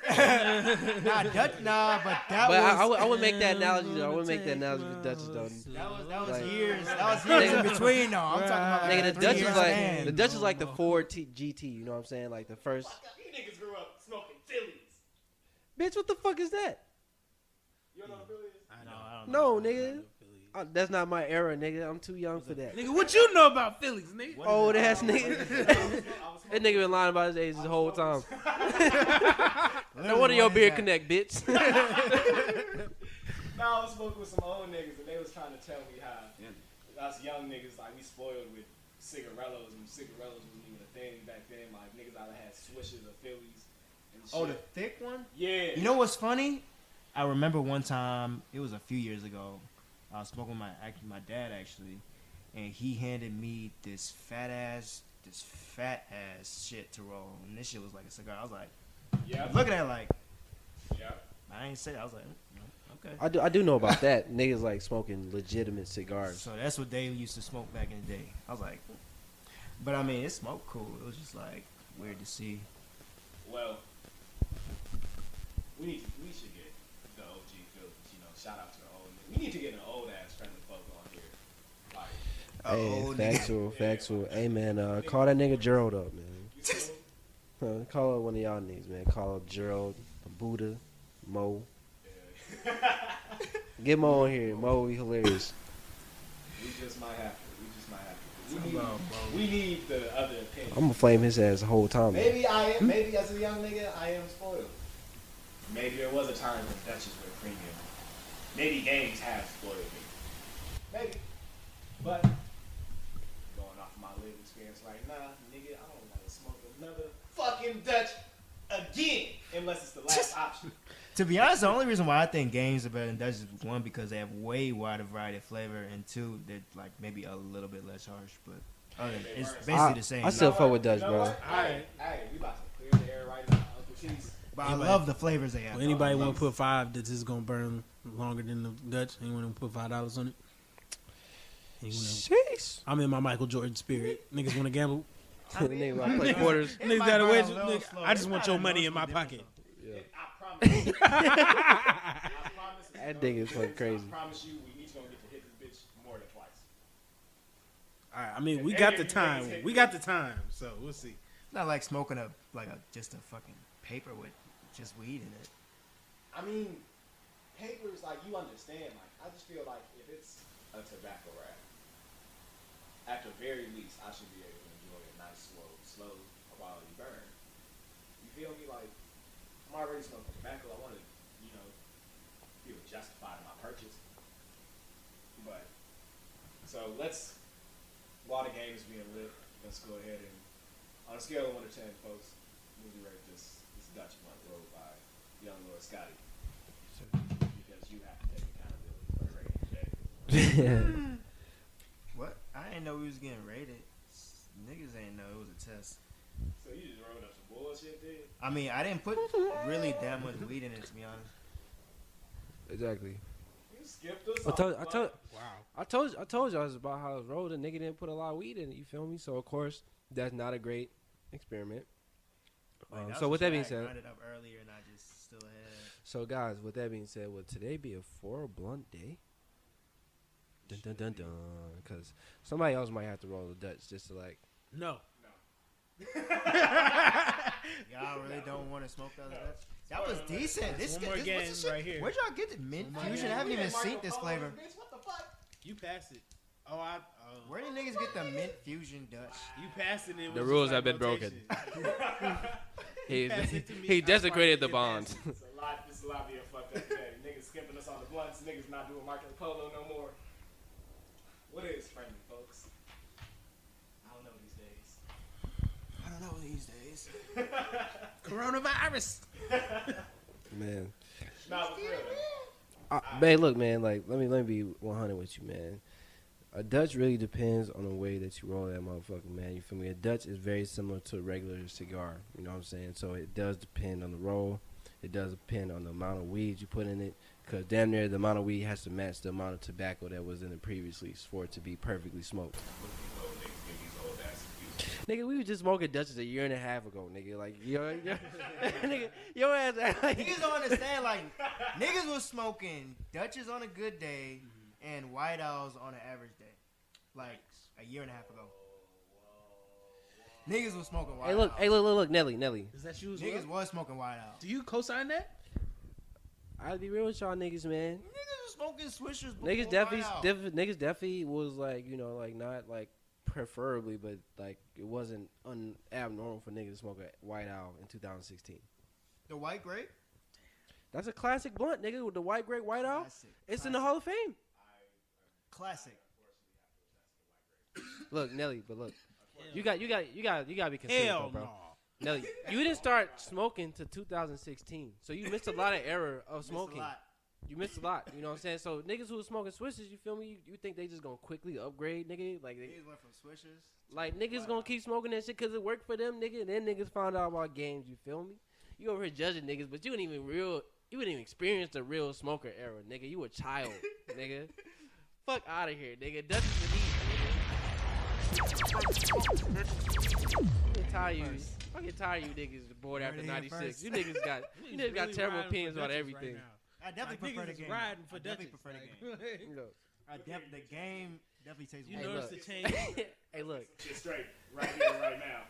Nah, Dutch, nah, but that But was I would make that analogy though. I would make that analogy with Dutchess though. that was like- years. That was years in Nigga- between though. I'm talking about like Nigga, a the 3 Dutch year is like span. the Dutch is like the Ford GT. You know what I'm saying? Like the first. Fuck up, you niggas grew up smoking Phillies. Bitch, what the fuck is that? You don't know what Phillies? I don't know. No, nigga. That's not my era, nigga. I'm too young for that. Nigga, what you know about Phillies, nigga? What Old is it? ass nigga. That nigga been lying about his age this whole time. No wonder your What is beard that? connect, bitch. Nah, I was smoking with some old niggas, and they was trying to tell me how us young niggas, like, we spoiled with cigarillos, and cigarillos wasn't even a thing back then. Like, niggas either had swishes or Phillies and shit. Oh, the thick one. Yeah. You know what's funny? I remember one time, it was a few years ago, I was smoking with my dad actually, and he handed me this fat ass shit to roll, and this shit was like a cigar. I was like, Yeah. looking at it like, Yeah. I ain't say that. I was like, okay. I do know about that. Niggas like smoking legitimate cigars. So that's what they used to smoke back in the day. I was like, but I mean, it smoked cool. It was just like weird to see. Well, we should get the OG Phillies. You know, shout out to the old niggas. We need to get an old ass friendly folk on here. Like, Hey, old nigga. factual. Hey man, call that nigga Gerald up, man. you feel me? Call up one of y'all niggas, man. Call up Gerald, Buddha, Mo. Get Mo on here. Mo, he hilarious. We just might have to. We need the other opinion. I'm gonna flame his ass the whole time. Maybe I am. Maybe as a young nigga, I am spoiled. Maybe there was a time when Dutches were premium. Maybe games have spoiled me. Maybe. But going off my lived experience right now, nigga, I don't want to smoke another fucking Dutch again, unless it's the last option. To be honest, the only reason why I think games are better than Dutch is one, because they have way wider variety of flavor, and two, they're like maybe a little bit less harsh, but it's basically the same. I still fuck with Dutch, bro. Hey, we about to clear the air right now, Uncle Quis. But I love the flavors they have. Well, anybody want to put $5 that is gonna burn longer than the Dutch? Anyone want to put $5 on it? Jeez. I'm in my Michael Jordan spirit. Niggas want to gamble? Nigga, I play quarters. Niggas got a wedge. Nigga, I just want your money in my pocket. Yeah. I promise you. That nigga is fucking crazy. I promise you, we each gonna get to hit this bitch more than twice. All right, I mean, we got the time. We got the time, so we'll see. It's not like smoking just a fucking paper with just weed in it. I mean, papers, like, you understand, like, I just feel like if it's a tobacco wrap, at the very least, I should be able to enjoy a nice, slow quality burn. You feel me? Like, I'm already smoking tobacco. I want to, feel justified in my purchase. But, so while the game is being lit, let's go ahead and, on a scale of 1 to 10, folks, would you rate this Dutch blunt rolled by Younglordscotty? Because you have to take accountability for the rating today. What? I didn't know we was getting rated. Niggas ain't know it was a test. So you just rolled up some bullshit, dude? I mean, I didn't put really that much weed in it, to be honest. Exactly. You skipped us. I told y'all about how it was rolled. A nigga didn't put a lot of weed in it. You feel me? So of course that's not a great experiment. So with that being said, I up earlier and I just still had. So guys, with that being said, will today be a 4 blunt day? Dun dun dun dun. Because somebody else might have to roll the Dutch just to like. No. Y'all really don't want to smoke those Dutch? That was decent. This one more what's game this shit? right here. Where'd y'all get the mint fusion? I haven't even seen this flavor. What the fuck? You passed it. Where did niggas get the mint fusion Dutch? You passed it. The rules have been broken. He desecrated the bonds. It's a lot being fucked up today. Niggas skipping us on the blunts. Niggas not doing Marco Polo no more. What is friendly, folks? I don't know these days. Coronavirus. Man. Nah, but for real, Man, look, man. Like, let me be 100 with you, man. A Dutch really depends on the way that you roll that motherfucker, man. You feel me? A Dutch is very similar to a regular cigar. You know what I'm saying? So it does depend on the roll. It does depend on the amount of weed you put in it. Because damn near the amount of weed has to match the amount of tobacco that was in it previously for it to be perfectly smoked. Nigga, we was just smoking Dutches a year and a half ago, nigga. Like, nigga, your ass. Like, Niggas don't understand. Like, niggas was smoking Dutches on a good day and White Owls on an average day, like a year and a half ago. Niggas was smoking White Owls. Look, Nelly. Is that you as Niggas well? was smoking White Owls. Do you co-sign that? I'll be real with y'all niggas, man. Niggas was smoking Swishers before Niggas White definitely was like, like not like preferably, but like it wasn't abnormal for niggas to smoke a White Owl in 2016. The white grape? That's a classic blunt, nigga, with the white grape White Owl. It's in the Classic. Hall of Fame. Classic. Look, Nelly, but look, you got to be considerate, Hell bro. no. Nelly, you didn't start smoking to 2016, so you missed a lot of era of smoking. You missed a lot, you know what I'm saying? So niggas who was smoking swishers, you feel me? You think they just gonna quickly upgrade, nigga? Like Niggas went from Swishers. like niggas gonna keep smoking that shit because it worked for them, nigga. And then niggas found out about games, you feel me? You over here judging niggas, but you didn't even experience the real smoker era, nigga. You a child, nigga. Fuck out of here, nigga. Dutch is the heat, nigga. I get tired of you niggas bored after 96. You niggas got Really terrible riding opinions for about Dutches everything. right now. I definitely prefer the game. Riding for I definitely Dutches, prefer the like, game. Look. The game definitely tastes You way notice better. the change. Hey, look. shit straight right here, right now.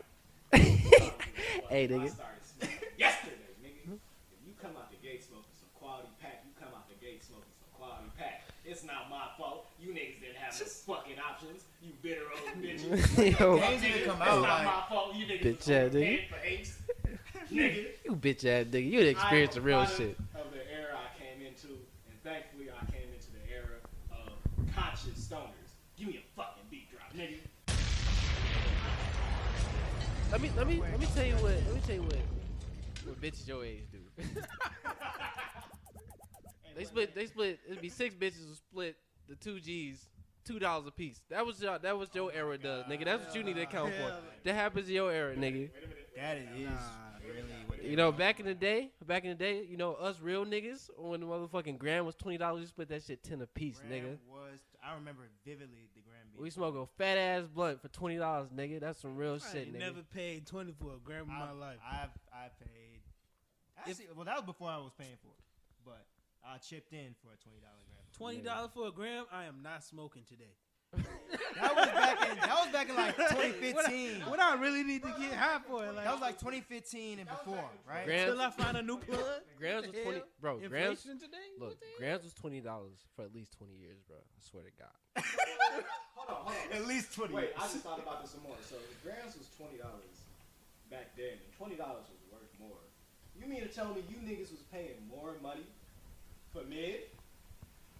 Hey, I nigga. started smoking yesterday, nigga. If you come out the gate smoking some quality pack, you come out the gate smoking some quality pack. It's not my fault. You niggas didn't have no fucking bitches. Yo, Games even come It's out not like. my fault. You niggas Bitch ass nigga. paying for apes. Nigga. you bitch ass nigga. You done experienced the I am a real product shit. of the era I came into, and thankfully I came into the era of conscious stoners. Give me a fucking beat drop, nigga. Let me tell you what bitches your age do. they split. It'd be 6 bitches who split the 2 G's. $2 a piece. That was your era, does, nigga. That's what you need to account for. That happens in your era, nigga. That is really what it You know, back in the day, you know, us real niggas, when the motherfucking gram was $20, you split that shit 10 a piece, nigga. I remember vividly the gram being. We smoke a fat ass blunt for $20, nigga. That's some real I shit, ain't nigga. never paid 20 for a gram in my life. I paid. Actually, well, that was before I was paying for it, but I chipped in for a $20 gram. $20 for a gram. I am not smoking today. That was back in like 2015. What I really need to get high for? Like, That was like 2015 and before, right? Grams- till I find a new plug. Grams was 20, bro. Grams, Inflation today. look, grams was $20 for at least 20 years, bro. I swear to God. Hold on. At least 20 Wait, years. I just thought about this some more. So grams was $20 back then, and $20 was worth more. You mean to tell me you niggas was paying more money for mid?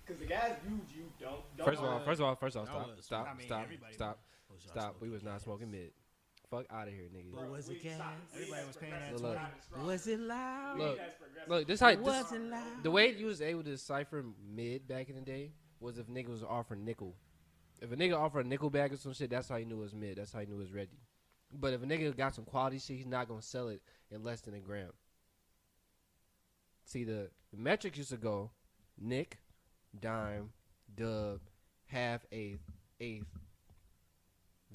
Because the guys you don't. First of all, was- stop. I mean, everybody Stop. We was not smoking mid. Fuck out of here, nigga. But was it gas? Everybody was paying that Look, $20. Was it loud? Look, this Wasn't loud. the way you was able to decipher mid back in the day was if niggas was offering nickel. If a nigga offered a nickel bag or some shit, that's how you knew it was mid. That's how you knew it was ready. But if a nigga got some quality shit, he's not gonna sell it in less than a gram. See, the metrics used to go nick, dime, dub, half, eighth,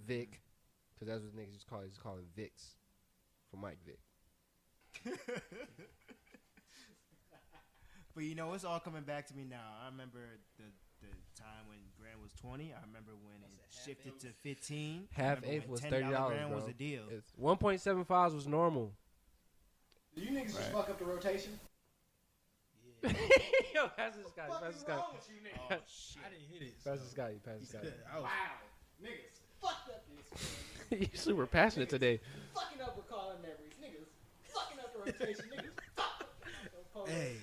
Vic, because that's what niggas used to call it. Just call it Vicks for Mike Vick. But you know, it's all coming back to me now. I remember the time when gram was 20. I remember when it shifted to 15. I Half remember eighth when was $10 $30, gram bro. was a deal. 1.75 was normal. Do you niggas just fuck up the rotation? Yo, pass this guy. Pass this guy. What's wrong with you niggas? Oh shit! I didn't hit it. Pass this guy. Pass this guy. I was, Wow, niggas fucked up this. You're super passionate today. Fucking up recalling memories, niggas. Fucking up the rotation, niggas. Fuck. hey,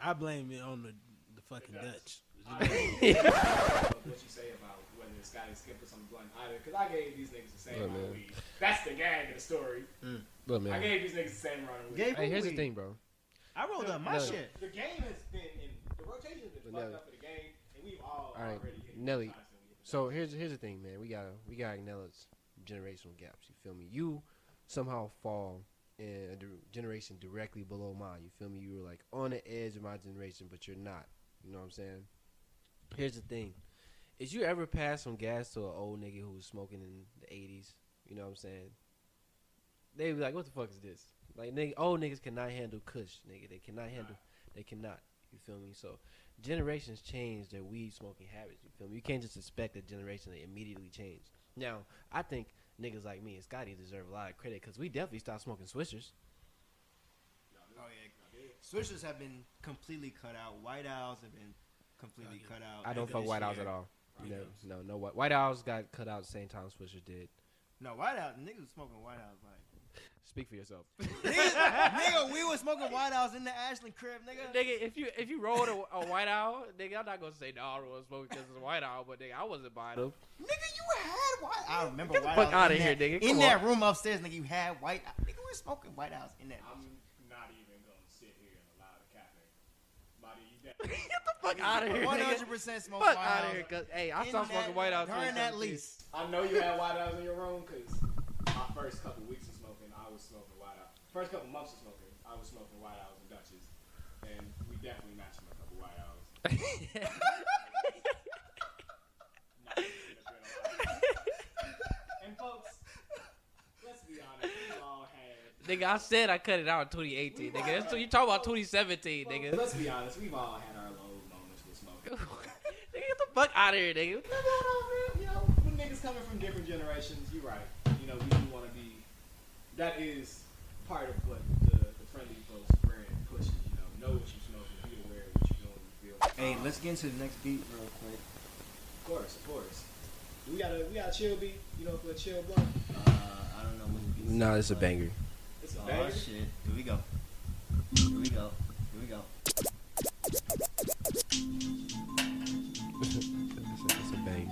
I blame it on the fucking Dutch. What you say about whether it's Scotty Skip or something blunt either? Because I gave these niggas the same Look, amount man. of weed. That's the gag of the story. Look, I man. gave these niggas the same amount of weed. Gave Hey, here's the weed. thing, bro. I rolled up my No. shit. The game has been in the rotation has been But fucked no. up for the game, and we've all All right, already hit Nelly. shots and we hit the So here's the thing, man. We gotta acknowledge generational gaps. You feel me? You somehow fall in a generation directly below mine. You feel me? You were like on the edge of my generation, but you're not. You know what I'm saying? Here's the thing: is you ever pass some gas to an old nigga who was smoking in the '80s? You know what I'm saying? They be like, "What the fuck is this?" Like, old niggas cannot handle kush, nigga. They cannot handle. They cannot. You feel me? So generations change their weed smoking habits. You feel me? You can't just expect a generation to immediately change. Now, I think niggas like me and Scotty deserve a lot of credit because we definitely stopped smoking Swishers. Oh yeah. Swishers have been completely cut out. White Owls have been completely cut out. I don't fuck this White Owls year. at all. No. White Owls got cut out at the same time Swishers did. No, White Owls. Niggas was smoking White Owls like. Speak for yourself. nigga, we was smoking White Owls in the Ashland crib, nigga. Nigga, if you rolled a White Owl, nigga, I'm not gonna say no, I was smoking because it's a White Owl, but nigga, I wasn't buying them. Nigga, you had White. I remember Get the White fuck Owls outta in here, that- nigga. In Come that on. room upstairs, nigga, you had White. Nigga, we was smoking White Owls in that. I'm not even gonna sit here and allow the capping. Buddy, you definitely. Get the fuck out of here, nigga. 100% smoke Fuck White out of Owls. here, cause hey, I In stopped that- smoking White Owls during that lease. I know you had White Owls in your room because my first couple weeks of smoking, I was smoking White Owls. First couple months of smoking, I was smoking White Owls and Dutches, and we definitely matched a couple White Owls. And folks, let's be honest, we all had. Nigga, I said I cut it out in 2018, nigga. That's you talking about 2017, Folks, nigga. let's be honest, we've all had our low moments with smoking. Nigga, get the fuck out of here, nigga. What's going on, man? You know, when niggas coming from different generations, you're right. You know, we do want to be. That is part of what the friendly folks brand pushes. You know what you smoking, be aware of what you're doing, you feel. Hey, let's get into the next beat real quick. Of course. We got a chill beat, you know, for a chill blunt. I don't know what beats. Nah, it's a banger. It's a Oh banger. shit! Here we go. Here we go. Here we go. It's a banger.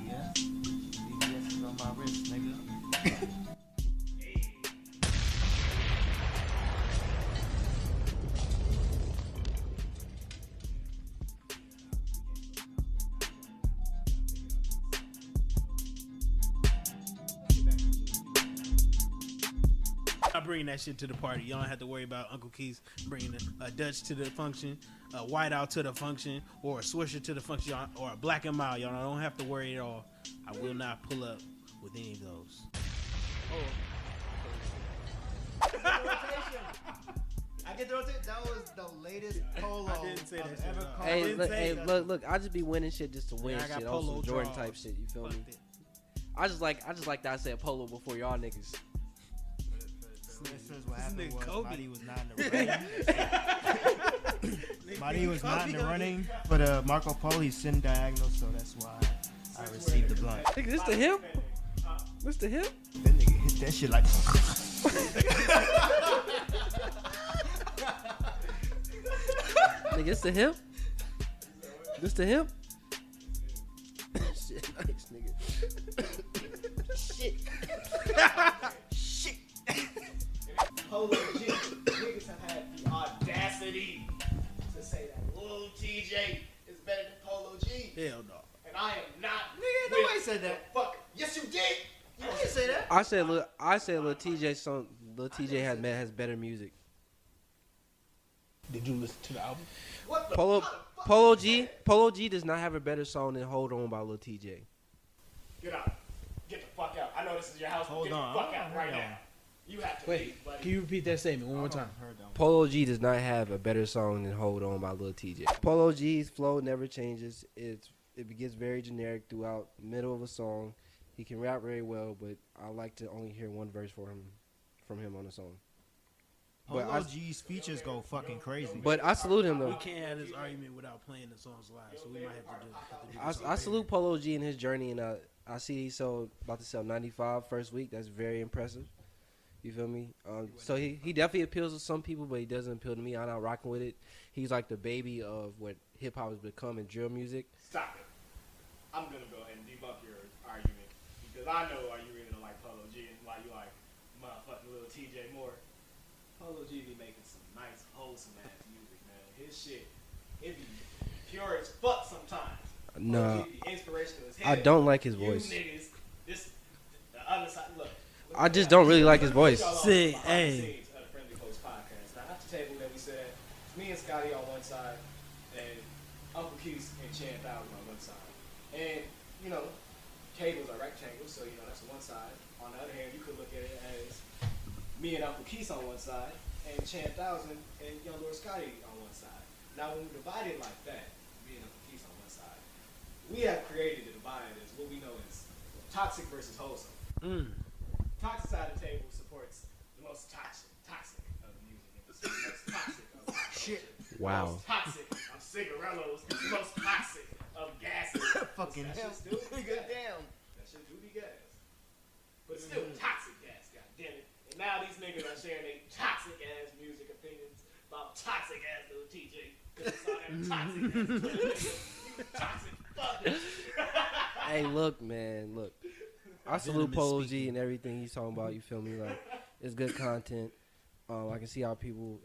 Yeah. BBS is on my wrist, nigga. I'm bringing that shit to the party. Y'all don't have to worry about Uncle Quis bringing a Dutch to the function, a white out to the function, or a Swisher to the function, or a Black and Mild. Y'all don't have to worry at all. I will not pull up with any of those. I get the rotation. That was the latest polo. I didn't say that shit ever at all. called. Hey, didn't look, say that. look, I just be winning shit just to win I got shit. On polo some Jordan draws. type shit, you feel me? Fuck it. I just like that I said polo before y'all niggas. Listeners, what This happened nigga was Kobe. Marty was not in the running. Marty was not in the running for the Marco Polo. He's sitting diagonal, so that's why I received the blunt. Nigga, this the hip? This the hip? That nigga hit that shit like. Nigga, this the hip? This the hip? Shit, nice, nigga. Polo G. Niggas have had the audacity to say that Lil TJ is better than Polo G. Hell no. And I am not. Nigga, nobody said that. Fuck. Yes, you did. You didn't say that. I said Lil TJ song. Lil TJ has better music. Did you listen to the album? What the Polo G does not have a better song than Hold On by Lil TJ. Get out. Get the fuck out. I know this is your house, but Hold get on. the fuck out Hold right on. now. You have to Wait, leave, buddy. can you repeat that statement one more time? Polo G does not have a better song than Hold On by Lil TJ. Polo G's flow never changes. It gets very generic throughout the middle of a song. He can rap very well, but I like to only hear one verse from him on a song. But Polo I, G's features go fucking crazy. but I salute him We though. can't have this argument without playing the songs live, so we might have to do this. I salute Polo G in his journey, and I see he's about to sell 95 first week. That's very impressive. You feel me? So he definitely appeals to some people, but he doesn't appeal to me. I'm not rocking with it. He's like the baby of what hip hop has become in drill music. Stop it. I'm gonna go ahead and debunk your argument because I know why you really don't like Polo G and why you like motherfucking Lil TJ more. Polo G be making some nice, wholesome ass music, man. His shit, it be pure as fuck sometimes. Nah, Polo G be inspirational as I hell. don't like his You voice. niggas, the other side. Look I just don't really like his voice. See, Behind the hey. scenes of the Friendly Folks podcast. Now, at the table that we said, me and Scotty on one side, and Uncle Quis and Chan000 on one side. And, you know, cables are rectangles, so, you know, that's one side. On the other hand, you could look at it as me and Uncle Quis on one side, and Chan000 and Younglordscotty on one side. Now, when we divide it like that, me and Uncle Quis on one side, we have created a divide as what we know as toxic versus wholesome. Toxic side of the table supports the most toxic of the music industry. The most toxic of shit. Wow. The most toxic of cigarillos. The most toxic of gases. Fucking that hell. shit still be gas. Damn. That shit do be gas. But it's still toxic gas, goddammit. And now these niggas are sharing their toxic ass music opinions about toxic ass little TJ. Cause it's all that toxic ass. You toxic fuckers. Hey, look, man, look. I salute Polo G and everything he's talking about. You feel me? Like, it's good content. I can see how it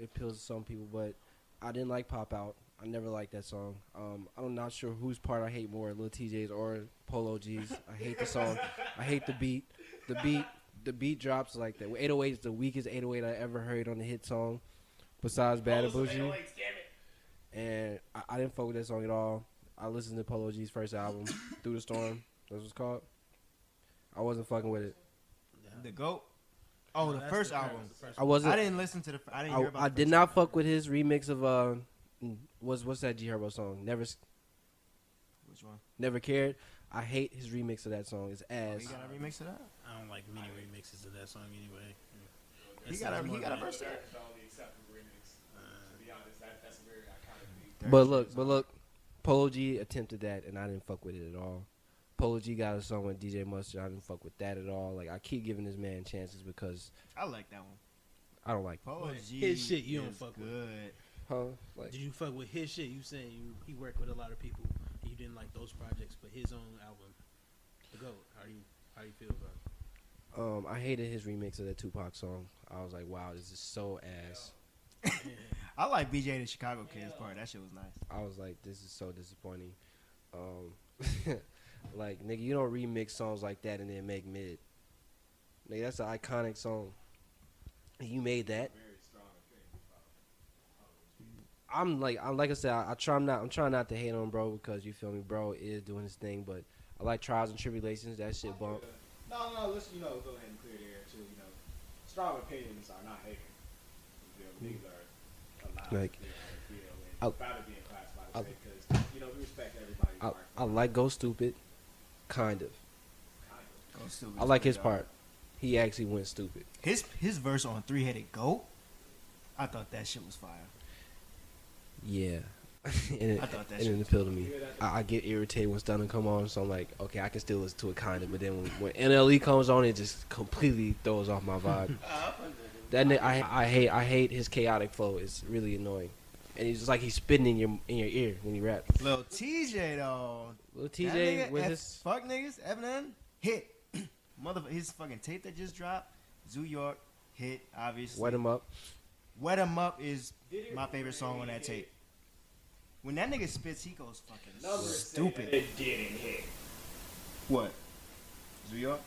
appeals to some people, but I didn't like Pop Out. I never liked that song. I'm not sure whose part I hate more, Lil TJ's or Polo G's. I hate the song. I hate the beat. The beat drops like that. 808 is the weakest 808 I ever heard on the hit song, besides Bad and Bougie. And I didn't fuck with that song at all. I listened to Polo G's first album, Through the Storm. That's what it's called. I wasn't fucking with it. The GOAT? Oh, the first album. I wasn't. I didn't listen to the. I didn't hear about I the did first not album. fuck with his remix of what's that G Herbo song? Which one? Never Cared. I hate his remix of that song. It's Oh, ass. you got a remix of that? I don't like many remixes of that song anyway. He got a verse there. That's the only acceptable remix. To be honest, that's a But look, Polo G attempted that, and I didn't fuck with it at all. Polo G got a song with DJ Mustard. I didn't fuck with that at all. Like, I keep giving this man chances because I like that one. I don't like Polo G His shit you don't is fuck with. good. huh? Like, Did you fuck with his shit? You saying he worked with a lot of people. And you didn't like those projects, but his own album, The GOAT. How you feel about it? I hated his remix of that Tupac song. I was like, wow, this is so ass. I like BJ the Chicago Kids part. That shit was nice. I was like, this is so disappointing. Like, nigga, you don't remix songs like that and then make mid. Nigga, that's an iconic song. You made that. I'm like I said, I'm trying not to hate on bro because you feel me, bro is doing his thing, but I like Trials and Tribulations. That shit bump. No, let's go ahead and clear the air too. Strong opinions are not hating. These are allowed Like, to feel and about it being classified because we respect everybody's art. I like Go Stupid, kind of. Go Stupid I is like pretty his dog. part. He actually went stupid. His verse on Three-Headed Goat, I thought that shit was fire. Yeah. and I thought that it shit didn't was appeal to me. I get irritated when Stunner come on, so I'm like, okay, I can still listen to it kind of, but then when NLE comes on, it just completely throws off my vibe. I hate his chaotic flow. It's really annoying, and it's just like he's spitting in your ear when he raps. Lil TJ though. Lil That TJ nigga with his fuck niggas, Eminem hit. His fucking tape that just dropped, Zoo York hit obviously. Wet Him Up. Wet 'Em Up is my favorite song on that tape. When that nigga spits, he goes fucking stupid. It didn't hit. What? Zoo York?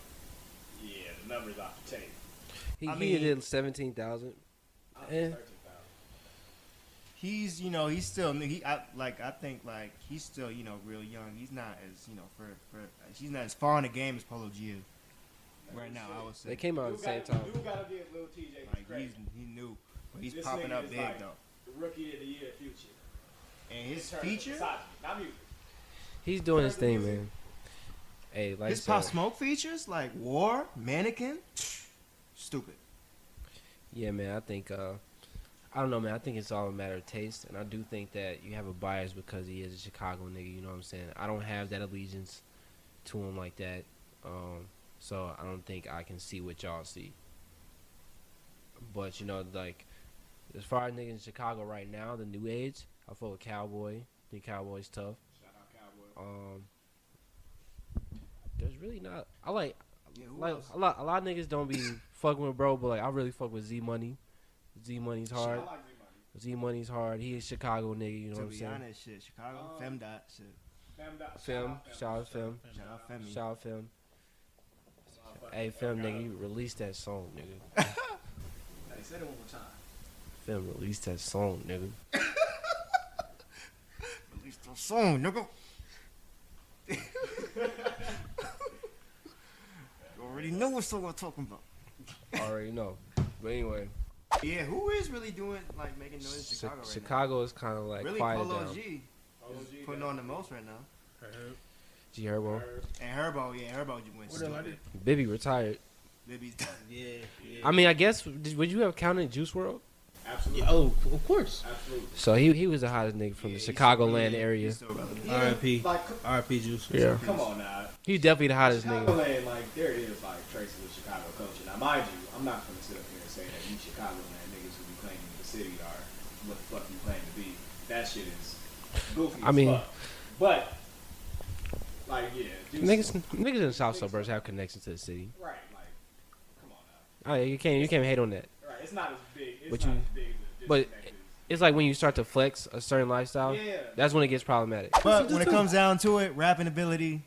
Yeah, the numbers off the tape. He I mean- did 17,000. Eh. He's he's still I think he's still real young. He's not as he's not as far in the game as Polo G is right now. I would say They came out at the same time. You gotta give Lil TJ like credit. he knew, but he's This popping nigga up is big like though. Rookie of the year future. And his In terms of feature, misogyny, not music. He's doing his thing, man. Hey, like his I said, Pop Smoke features like War, Mannequin, stupid. yeah, man. I think I don't know, man. I think it's all a matter of taste, and I do think that you have a bias because he is a Chicago nigga. You know what I'm saying? I don't have that allegiance to him like that, so I don't think I can see what y'all see. But like as far as niggas in Chicago right now, the new age, I fuck with Cowboy. I think Cowboy's tough. Shout out Cowboy. There's really not. I like who like else? a lot of niggas don't be fucking with bro, but like I really fuck with Z Money. Z Money's hard. I like Z-Money. Z Money's hard. He is Chicago nigga. You know To what I'm be saying? honest, shit, Chicago, Femdot, shit. Film. Shout out Film. Shout out Femi. Shout out Film. Hey Film nigga, you released that song, nigga. Hey, say it one more time. Film released that song, nigga. Release the song, nigga. You already know what song I'm talking about. Already know. But anyway, Yeah, who is really doing making noise in Chicago right Chicago is kind of like now? Really, quiet Polo down. G is putting on the most right now. G Herbo. And Herbo, Herbo just went What the stupid. Bibby retired. Baby's done. Yeah. I mean, I guess would you have counted Juice WRLD? Absolutely. Yeah, oh, of course. Absolutely. So he was the hottest nigga from the Chicagoland area. He's still relevant. R.I.P. Like, R.I.P. Juice. Yeah. come on now. He's definitely the hottest nigga. Chicagoland, there it is, traces of Chicago culture. Now, mind you, I'm not going to sit up here and say that you Chicagoland niggas who be claiming the city are what the fuck you claim to be. That shit is goofy I mean- as fuck. But, Juice, Niggas in the south suburbs have connections to the city. right, come on now. Oh, you can't hate on that. Right, it's not as big. It's But not you- as big as a but disconnect It's like when you start to flex a certain lifestyle. Yeah. That's when it gets problematic. But when it comes down to it, rapping ability,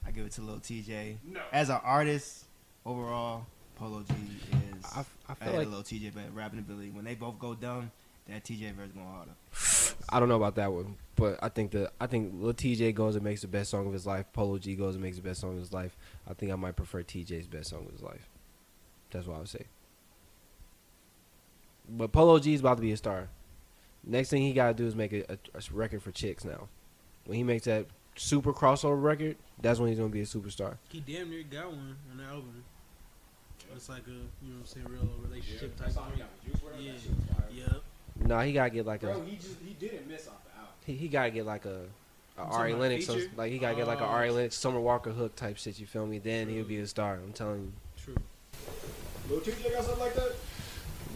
I give it to Lil TJ. No. As an artist, overall, Polo G is. I I feel had like a Lil TJ, but rapping ability, when they both go dumb, that TJ verse going harder. I don't know about that one, but I think Lil TJ goes and makes the best song of his life. Polo G goes and makes the best song of his life. I think I might prefer TJ's best song of his life. That's what I would say. But Polo G is about to be a star. Next thing he gotta do is make a record for chicks now. When he makes that super crossover record, that's when he's gonna be a superstar. He damn near got one on the album. It's like a, real relationship type That's all of he got with Juice WRLD. Yeah. That shit was fire. Yep. Nah, he gotta get like Bro, he didn't miss off the album. He gotta get like a talking Ari about Lennox, feature? like he gotta get like a Ari Lennox, Summer Walker hook type shit. You feel me? Then he'll be a star. I'm telling you. True. Lil TJ got something like that?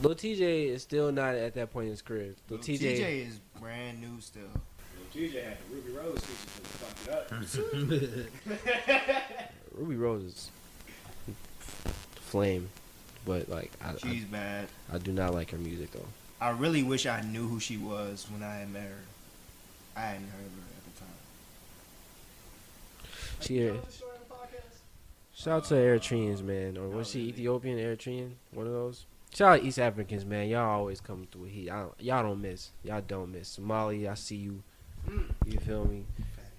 Lil TJ is still not at that point in his career. Lil TJ is brand new still. Lil TJ had the Ruby Rose feature to fuck it up. Ruby Rose is flame, but like She's bad. I do not like her music though. I really wish I knew who she was when I had met her. I hadn't heard of her at the time. She shout out to Eritreans, man, or was she Ethiopian, Eritrean, one of those. Shout out East Africans, man. Y'all always come through heat. Y'all don't miss. Y'all don't miss. Somalia, I see you. You feel me?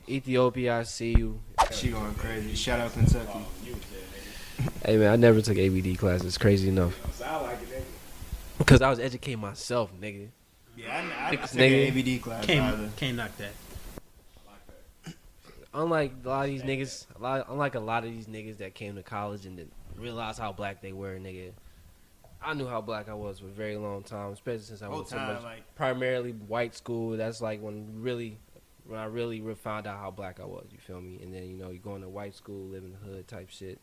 Ethiopia, I see you. She going crazy. Shout out Kentucky. Hey man, I never took ABD classes. Crazy enough. Because I was educating myself, nigga. Yeah, I took Nigga. an ABD class. either. Can't knock that. Unlike a lot of these niggas, unlike a lot of these niggas that came to college and didn't realize how black they were, nigga. I knew how black I was for a very long time, especially since I went so much primarily white school. That's like when I really found out how black I was. You feel me? And then you going to white school, live in the hood type shit.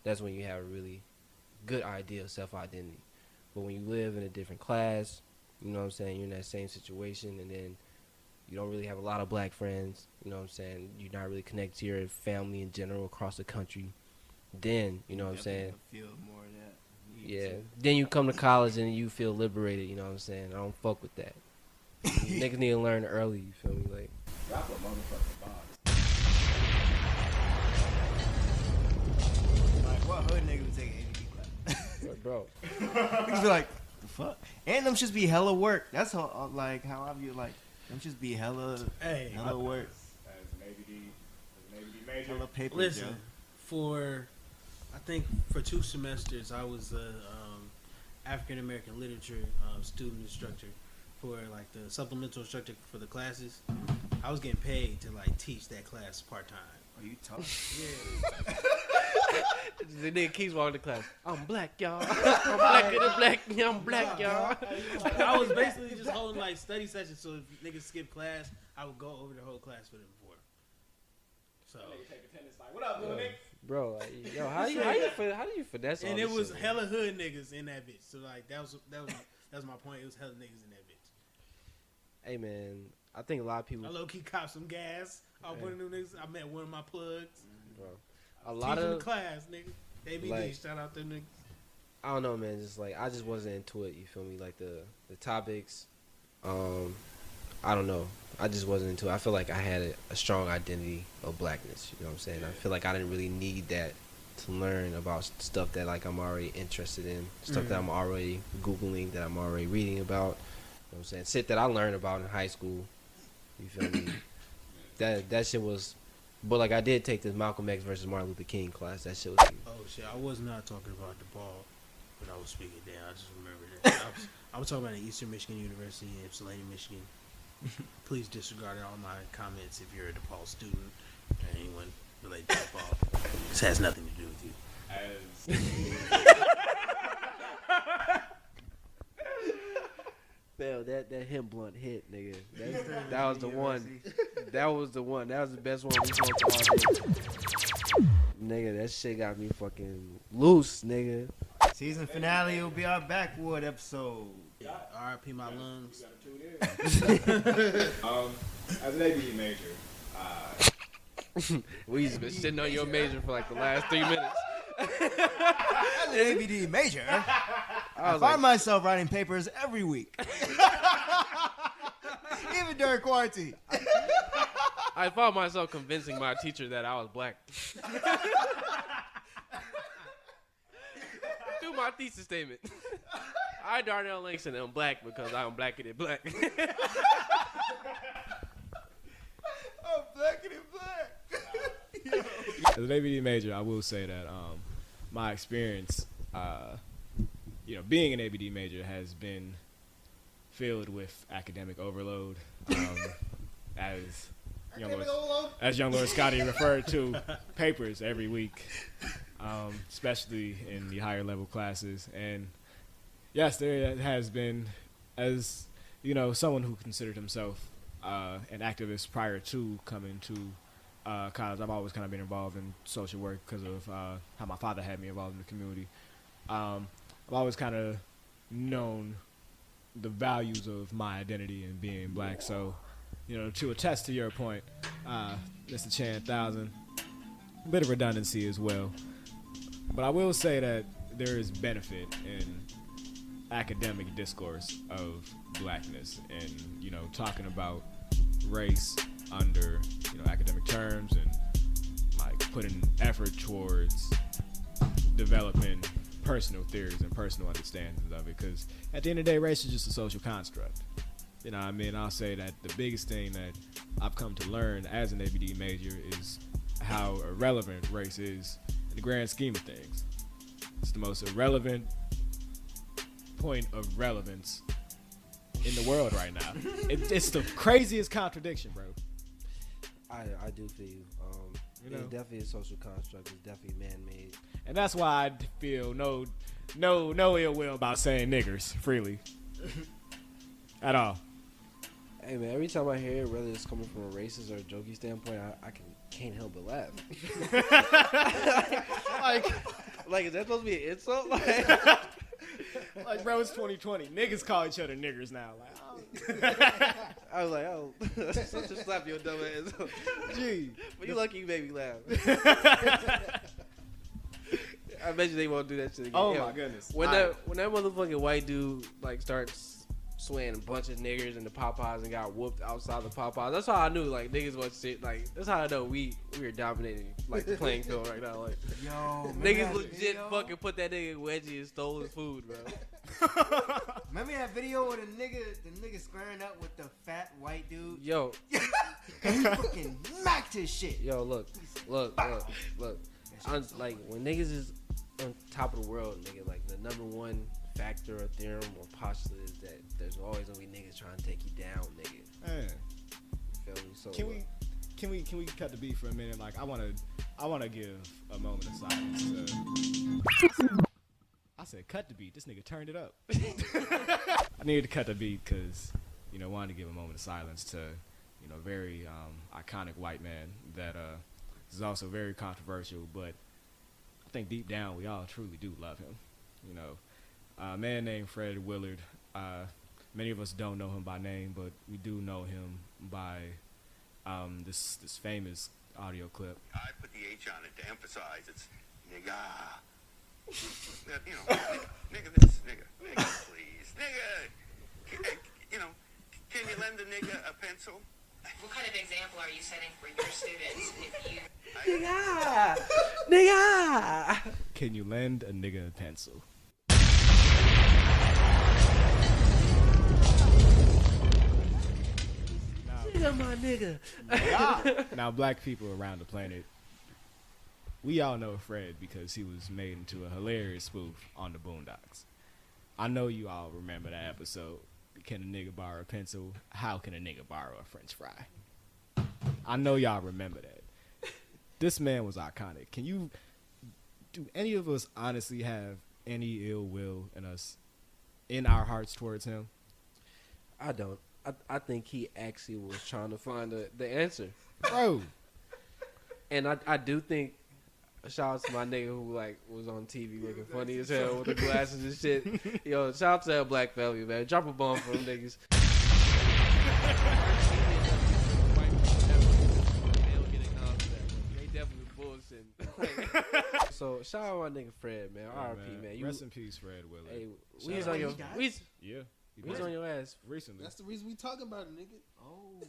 That's when you have a really good idea of self-identity. But when you live in a different class, you know what I'm saying, you're in that same situation, and then you don't really have a lot of black friends, you know what I'm saying, you're not really connected to your family in general across the country, then, you know what I'm saying, feel more of that. yeah, then you come to college and you feel liberated, you know what I'm saying, I don't fuck with that. Niggas need to learn early, you feel me, like. Drop a motherfucking bomb. Like, what hood nigga would take an ABD class? Like, bro. Niggas be like, the fuck? And them just be hella work. That's how I view like them just be hella work. As an ABD major. Hella paper. Listen, I think for 2 semesters I was a African American literature student instructor for like the supplemental instructor for the classes. I was getting paid to like teach that class part time. Are you tough? Yeah. The nigga keeps walking to class. I'm black, y'all. I'm blacker than black. I'm black, y'all. I was basically just holding like study sessions, so if niggas skip class, I would go over the whole class for them before. So Take attendance like, what up, little nigga? Bro, like, yo, how do you finesse all and this it was shit, hella hood niggas in that bitch. So like that was my point. It was hella niggas in that bitch. Hey man, I think a lot of people. I low key copped some gas. I one of them niggas. I met one of my plugs. Bro, a lot Teaching of the class, nigga. ABD, like, shout out them niggas. I don't know, man. Just like I just wasn't into it. You feel me? Like the topics. I don't know. I just wasn't into it. I feel like I had a strong identity of blackness. You know what I'm saying? I feel like I didn't really need that to learn about stuff that like I'm already interested in, stuff that I'm already Googling, that I'm already reading about. You know what I'm saying? Shit that I learned about in high school. You feel me? That shit was. But like I did take this Malcolm X versus Martin Luther King class. That shit was. Oh shit! I was not talking about the ball when I was speaking down. I just remembered that. I was talking about the Eastern Michigan University in Ypsilanti, Michigan. Please disregard all my comments if you're a DePaul student or anyone related to DePaul. This has nothing to do with you. Bell, that hemp blunt hit, nigga. That was the one. That was the one. That was the best one we smoked all day. Nigga, that shit got me fucking loose, nigga. Season finale will be our backwood episode. R.I.P. my lungs. As an ABD major, We just been sitting on your major for like the last 3 minutes. As an ABD major, I was find like, myself writing papers every week. Even during quarantine. I found myself convincing my teacher that I was black. Through my thesis statement. I, Darnell Langston, am black because I am blacker than black. I'm blacker than black. as an ABD major, I will say that my experience, being an ABD major has been filled with academic overload. As Younglordscotty referred to, papers every week, especially in the higher level classes. And yes, there has been, as someone who considered himself an activist prior to coming to college. I've always kind of been involved in social work because of how my father had me involved in the community. I've always kind of known the values of my identity and being black. So, to attest to your point, Mr. Chan000, a bit of redundancy as well. But I will say that there is benefit in academic discourse of blackness and, talking about race under, academic terms and like putting effort towards developing personal theories and personal understandings of it. Because at the end of the day, race is just a social construct. I'll say that the biggest thing that I've come to learn as an ABD major is how irrelevant race is in the grand scheme of things. It's the most irrelevant point of relevance in the world right now. It's the craziest contradiction, bro. I do feel you. It's definitely a social construct. It's definitely man-made. And that's why I feel no ill will about saying niggers freely. At all. Hey, man, every time I hear it, whether it's coming from a racist or a jokey standpoint, I can't help but laugh. like, is that supposed to be an insult? Like, bro, it's 2020. Niggas call each other niggers now. Like, oh. I was like, oh, just slap your dumb ass. Gee. But you lucky you made me laugh. I bet you they won't do that shit again. Oh, my goodness. When that motherfucking white dude, starts swaying a bunch of niggers in the Popeyes and got whooped outside the Popeyes, that's how I knew, niggas was shit. That's how I know we were dominating, the playing field right now. Yo, niggas legit fucking put that nigga in wedgie and stole his food, bro. Remember that video with the nigga squaring up with the fat white dude? Yo. And he fucking smacked his shit. Yo, look. When niggas is on top of the world, nigga, the number one factor or theorem or postulate is that there's always gonna be niggas trying to take you down, nigga. Man. You feel me? So can we cut the beat for a minute? I wanna give a moment of silence to I said cut the beat. This nigga turned it up. I needed to cut the beat because, wanted to give a moment of silence to, a very iconic white man that is also very controversial, but I think deep down we all truly do love him. A man named Fred Willard. Many of us don't know him by name, but we do know him by this famous audio clip. I put the H on it to emphasize it's nigga. Nigga this, nigga please, nigga. Can you lend a nigga a pencil? What kind of example are you setting for your students if you... Nigga! Can you lend a nigga a pencil? My nigga. Now, black people around the planet, we all know Fred because he was made into a hilarious spoof on the Boondocks. I know you all remember that episode. Can a nigga borrow a pencil? How can a nigga borrow a French fry? I know y'all remember that. This man was iconic. Do any of us honestly have any ill will in our hearts towards him? I don't. I think he actually was trying to find the answer. Bro. And I do think, shout out to my nigga who was on TV looking funny as hell with the glasses and shit. Yo, shout out to that black family, man. Drop a bomb for them niggas. They definitely bullshitting. So shout out my nigga Fred, man. R.I.P. man. Rest in peace, Fred Willard. Hey, we was on your He was on your ass recently. That's the reason we talking about it, nigga. Oh.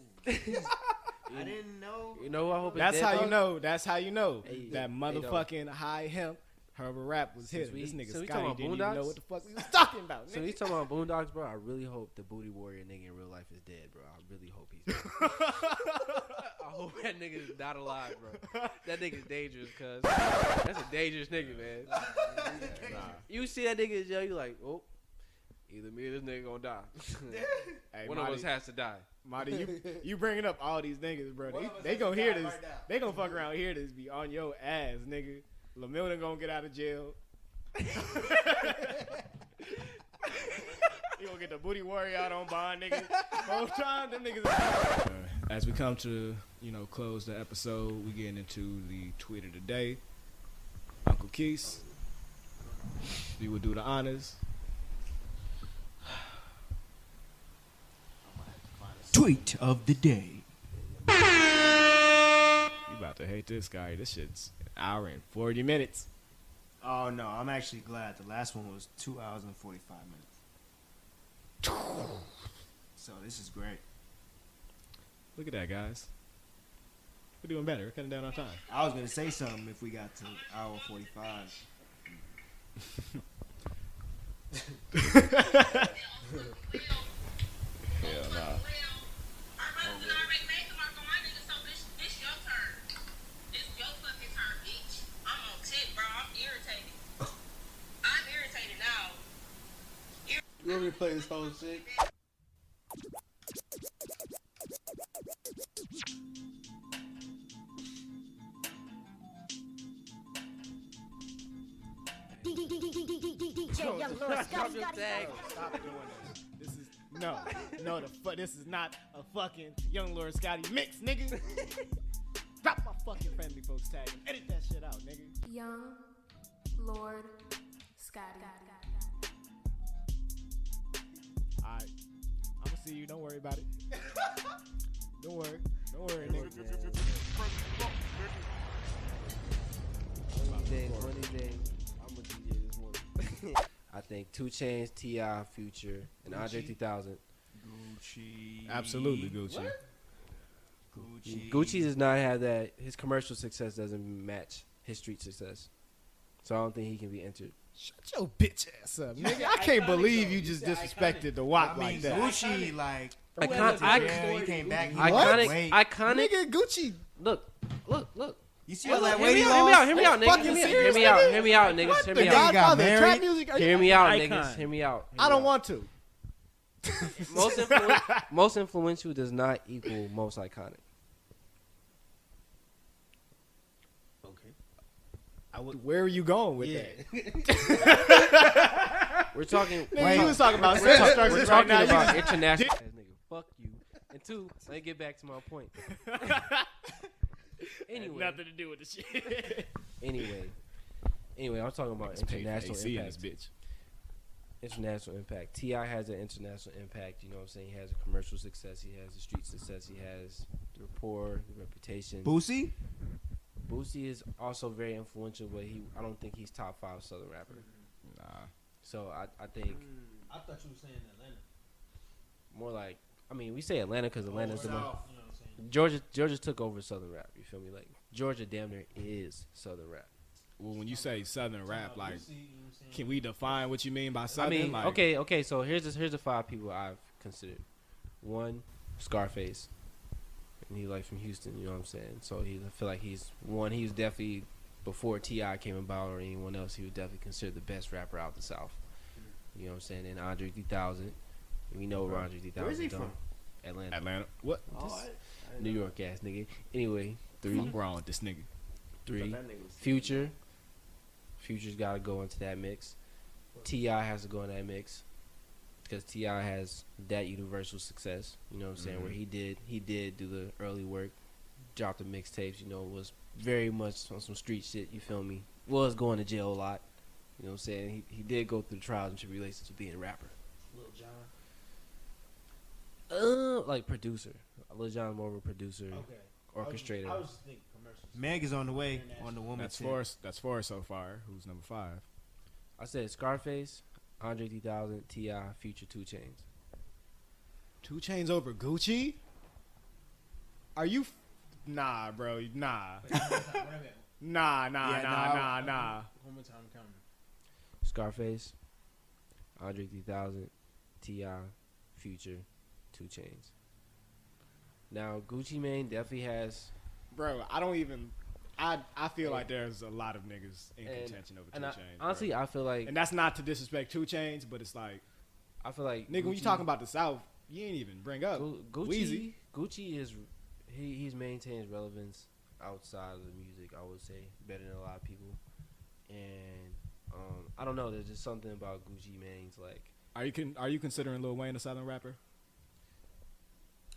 I didn't know. I hope That's how you know. That's how you know. Hey, that motherfucking high hemp Herbal Rap was hitting. This nigga we Scotty talking didn't about even know Boondocks? what the fuck we was talking about. So nigga. he's talking about Boondocks, bro. I really hope the Booty Warrior nigga in real life is dead, bro. I really hope he's dead. I hope that nigga is not alive, bro. That nigga's dangerous, cuz. That's a dangerous nigga, man. Nah. You see that nigga in jail, you like, oh, either me or this nigga gonna die. Hey, One Marty, of us has to die. Marty, you bringing up all these niggas, bro. They gonna hear this. They gonna fuck around hear this be on your ass, nigga. Lamilda gonna get out of jail. You gonna get the booty warrior out on Bond, nigga. Both times, them niggas. As we come to, close the episode, we getting into the tweet of the day. Uncle Quis, you will do the honors. Tweet of the day. You about to hate this guy. This shit's an hour and 40 minutes. Oh no, I'm actually glad. The last one was 2 hours and 45 minutes. So this is great. Look at that, guys. We're doing better. We're cutting down our time. I was gonna say something if we got to hour 45. Hell nah. You want me to play this whole shit? Stop doing this. This is not a fucking Young Lord Scotty mix, nigga. Drop my fucking Family Folks tag and edit that shit out, nigga. Young Lord Scotty. Alright. I'm gonna see you. Don't worry about it. Don't worry, nigga. One of these days, I'm gonna DJ this morning. I think 2 Chainz, T.I., Future, and Andre 3000. Gucci. Absolutely, Gucci. What? Gucci does not have that. His commercial success doesn't match his street success. So I don't think he can be entered. Shut your bitch ass up, nigga. I can't believe you just disrespected the WAP like that. Gucci, like, he came back. Iconic. Nigga, Gucci. Look. You see all that Hear weight me he out, lost? hear me out, niggas. Hear me out, niggas. What? Hear The me out. Godfather of trap married? music? Are you- Hear me out, Icon. niggas. Hear me out. I don't want to. Most influential does not equal most iconic. Where are you going with that? We're talking. Nigga, you was talking about We're self-destruction right talking now. about You international. Nigga, fuck you. And 2, let me get back to my point. Anyway, nothing to do with the shit. Anyway, I'm talking about international AC in impact. this bitch. International impact. T.I. has an international impact. You know what I'm saying? He has a commercial success. He has a street success. He has the rapport, the reputation. Boosie? Boosie is also very influential, but I don't think he's top 5 Southern rapper. Nah. So I think I thought you were saying Atlanta. more like, I mean, we say Atlanta because Atlanta's the most. You know what I'm saying? Georgia took over Southern rap. You feel me? Like Georgia damn near is Southern rap. Well, when you say Southern rap, like, Boosie, you know what I'm saying? can we define what you mean by I Southern? mean, like, okay. So here's the 5 people I've considered. 1, Scarface, and he like from Houston. You know what I'm saying? So I feel like he was definitely before T.I. came about or anyone else. He was definitely considered the best rapper out the South. You know what I'm saying? And Andre 3000, we know where Andre 3000 Where is he done. from? Atlanta. What? New York ass nigga. Anyway, 3, What's wrong with this nigga? 3, Future. Future's got to go into that mix. T.I. has to go in that mix because T.I. has that universal success. You know what I'm saying? Where he did do the early work, dropped the mixtapes. You know, was very much on some street shit. You feel me? Was going to jail a lot. You know what I'm saying? He did go through the trials and tribulations of being a rapper. Lil Jon. Like producer. Lil Jon more of a producer, Okay. orchestrator. I was just thinking commercials. Meg is on the way on the woman. That's 4 so far. Who's number 5? I said Scarface, Andre 3000, T.I., Future, 2 Chainz. 2 Chainz over Gucci? Are you? Nah, bro. Nah. Nah. One more time, count. Scarface, Andre 3000, T.I., Future, 2 Chainz. Now Gucci Mane definitely has. Bro, I don't even. I feel like there's a lot of niggas in contention over 2 Chainz. Honestly, bro. I feel like. And that's not to disrespect 2 Chainz, but it's like, I feel like nigga, when you talking about the South, you ain't even bring up Weezy. Gucci is he's maintains relevance outside of the music. I would say better than a lot of people, and I don't know. There's just something about Gucci Mane's like Are you considering Lil Wayne a Southern rapper?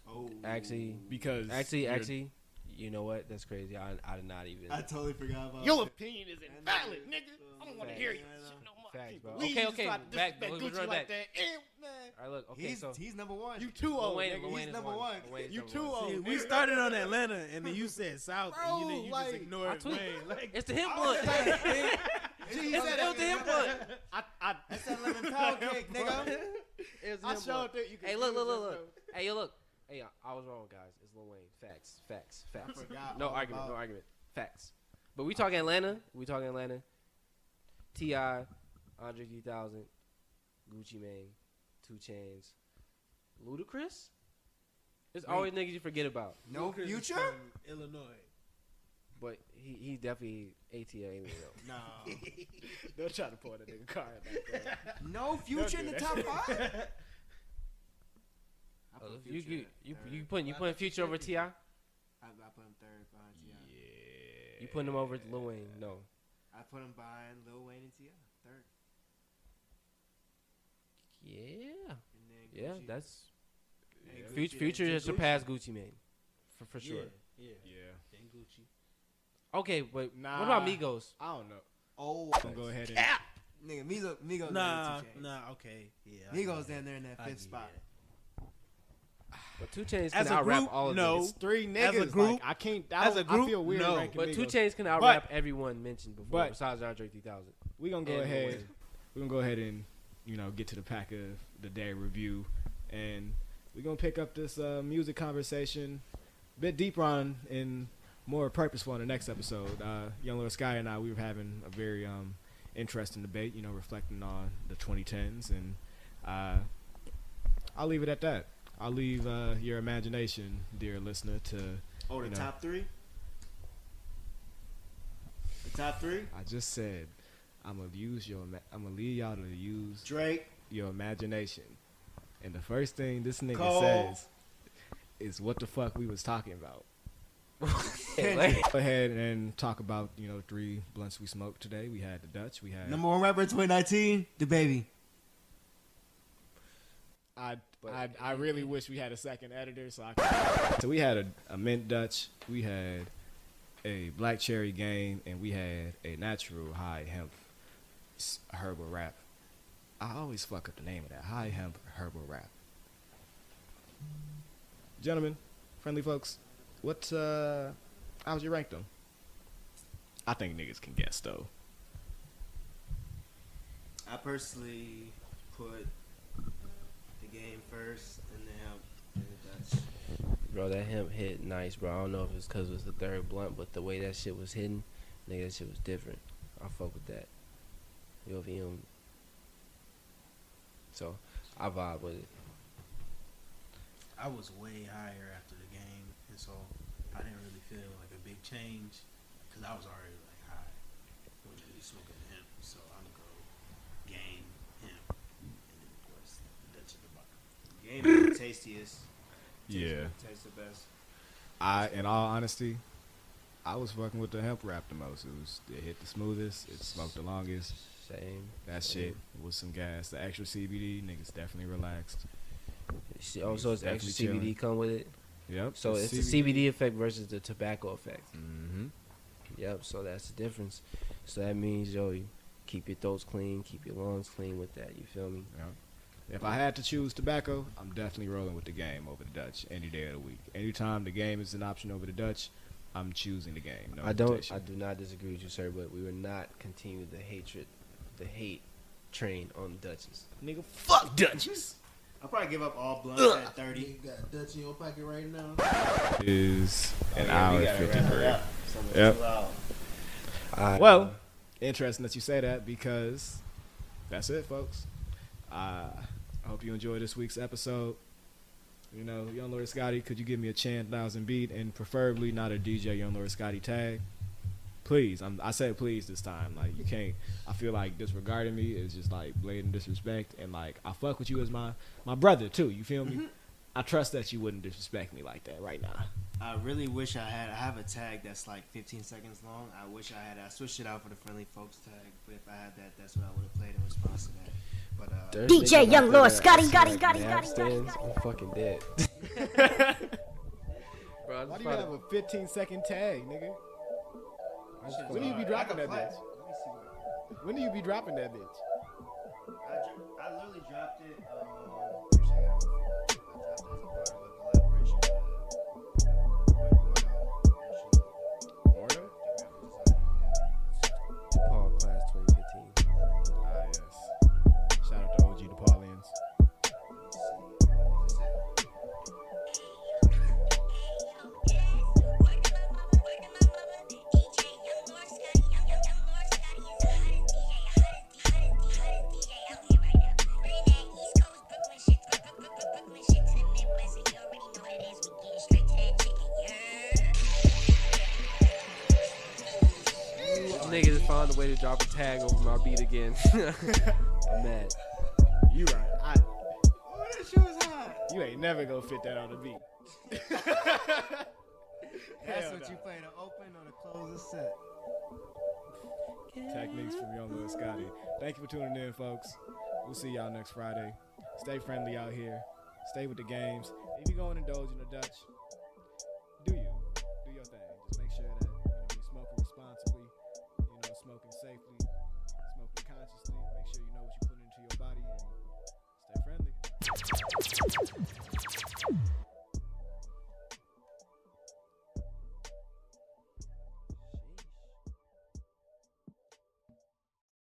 Oh, Actually, Because actually, you know what? That's crazy. I did not even. I totally forgot about Your that. opinion is invalid, nigga. I don't want to hear your shit no more. Facts, bro. Please Okay, just try to back. disrespect Let's Gucci run like back. that. Man, All right, look. Okay, so He's number one. you too Lil old, Wayne, nigga. Lil Wayne He's is number one. Lil Wayne's You number too one. old. See, we nigga. started on Atlanta, and then you said South, and Bro, you like, just ignored I tweet- Wayne. Like, It's the hemp blunt. He It was the hemp blunt. That's that lemon pound cake, nigga. It was the I hemp showed blunt. that you could Hey, look. use this, Hey, yo, look. Hey, I was wrong, guys. It's Lil Wayne. Facts. forgot No all argument. about- No argument. Facts. But we talking Atlanta. T.I., Andre 3000, Gucci Mane, 2 Chainz, Ludacris. There's always niggas you forget about. No Lucas is Future? from Illinois. But he definitely ATL anyway, though. No. They'll try to pull that nigga card like that. No Future in the do top that. 5? I Oh, put you Future you third. putting Future over T.I.? I put him third behind T.I. You putting him over Lil Wayne? No. I put him behind Lil Wayne and T.I. third. Yeah. And then Yeah, Gucci. that's And Gucci, Future then has Gucci. surpassed Gucci Mane, for sure. Yeah. Yeah. Then Gucci. Okay, but Nah. what about Migos? I don't know. Oh, I'm gonna go ahead and nigga, Migos. Nah, 2 Chainz. okay. Yeah. I Migos get down it. there in that I fifth get spot. it. But 2 Chainz As can a out rap group, all of no. them. it's 3 niggas. As a group- like, I can't. as a group, I feel weird no. ranking But 2 Migos. Chainz can out But- rap everyone mentioned before, but- besides Andre 3000. We gonna go And Lil ahead. Wayne. We're gonna go ahead and get to the pack of the day review, and we're gonna pick up this music conversation a bit deeper on and more purposeful in the next episode. Young Lord Sky and I, we were having a very interesting debate, reflecting on the 2010s, and I'll leave it at that. I'll leave your imagination, dear listener, to Oh, the you know. top 3? The top 3? I just said I'm gonna leave y'all to use Drake. your imagination. And the first thing this nigga Cole. says is what the fuck we was talking about. Kendrick. Go ahead and talk about, 3 blunts we smoked today. We had the Dutch. We had Number 1 rapper in 2019, The Baby. I really wish we had a second editor so I could. So we had a mint Dutch, we had a black cherry game, and we had a natural high hemp herbal wrap. I always fuck up the name of that. High hemp herbal wrap. Gentlemen, friendly folks, how would you rank them? I think niggas can guess though. I personally put the game first and the hemp and the Dutch. Bro, that hemp hit nice, bro. I don't know if it's because it was the third blunt, but the way that shit was hitting, nigga, that shit was different. I fuck with that. You feel me? So, I vibe with it. I was way higher after the game, and so I didn't really feel like a big change because I was already like high when we smoking hemp. So I'm gonna go game hemp, and then of course the Dutch at the bottom. Game is the tastiest. Yeah. Tastes the best. In all honesty, I was fucking with the hemp wrap the most. It hit the smoothest. It smoked the longest. Same. That shit was some gas. The extra CBD, niggas definitely relaxed. Oh, so it's extra Definitely CBD come with it? Yep. So it's the CBD effect versus the tobacco effect. Mm-hmm. Yep, so that's the difference. So that means, you keep your throats clean, keep your lungs clean with that. You feel me? Yep. If I had to choose tobacco, I'm definitely rolling with the game over the Dutch any day of the week. Anytime the game is an option over the Dutch, I'm choosing the game. No I hesitation. do not disagree with you, sir, but we will not continue the hate train on Dutches. Nigga, fuck Dutches. I'll probably give up all blunts at 30. You got Dutch in your pocket right now. Is an we hour gotta wrap 53. it up. So it's Yep. too loud. Well, interesting that you say that because that's it, folks. I hope you enjoyed this week's episode. Young Lord Scotty, could you give me a Chan000 beat and preferably not a DJ Young Lord Scotty tag? Please. I said please this time. Like, you can't. I feel like disregarding me is just like blatant disrespect, and like I fuck with you as my brother too. You feel me? I trust that you wouldn't disrespect me like that right now. I really wish I have a tag that's like 15 seconds long. I wish I switched it out for the friendly folks tag, but if I had that, that's what I would have played in response to that. But DJ Younglordscotty, I'm fucking dead. Bro, Why do you have a 15-second tag, nigga? When do you be dropping that bitch? Let me see what. When do you be dropping that bitch? I literally dropped it. Actually, I dropped it as a part of a collaboration with Order? Paul Class 2015. Ah, yes. Shout out to OG DePaulians. Niggas found a way to drop a tag over my beat again. I'm mad. You right. Oh, that shoe is hot. You ain't never gonna fit that on the beat. That's Hell what no. you play to open or to close a set. Techniques from Younglordscotty. Thank you for tuning in, folks. We'll see y'all next Friday. Stay friendly out here. Stay with the games. If you're going to indulge in the Dutch,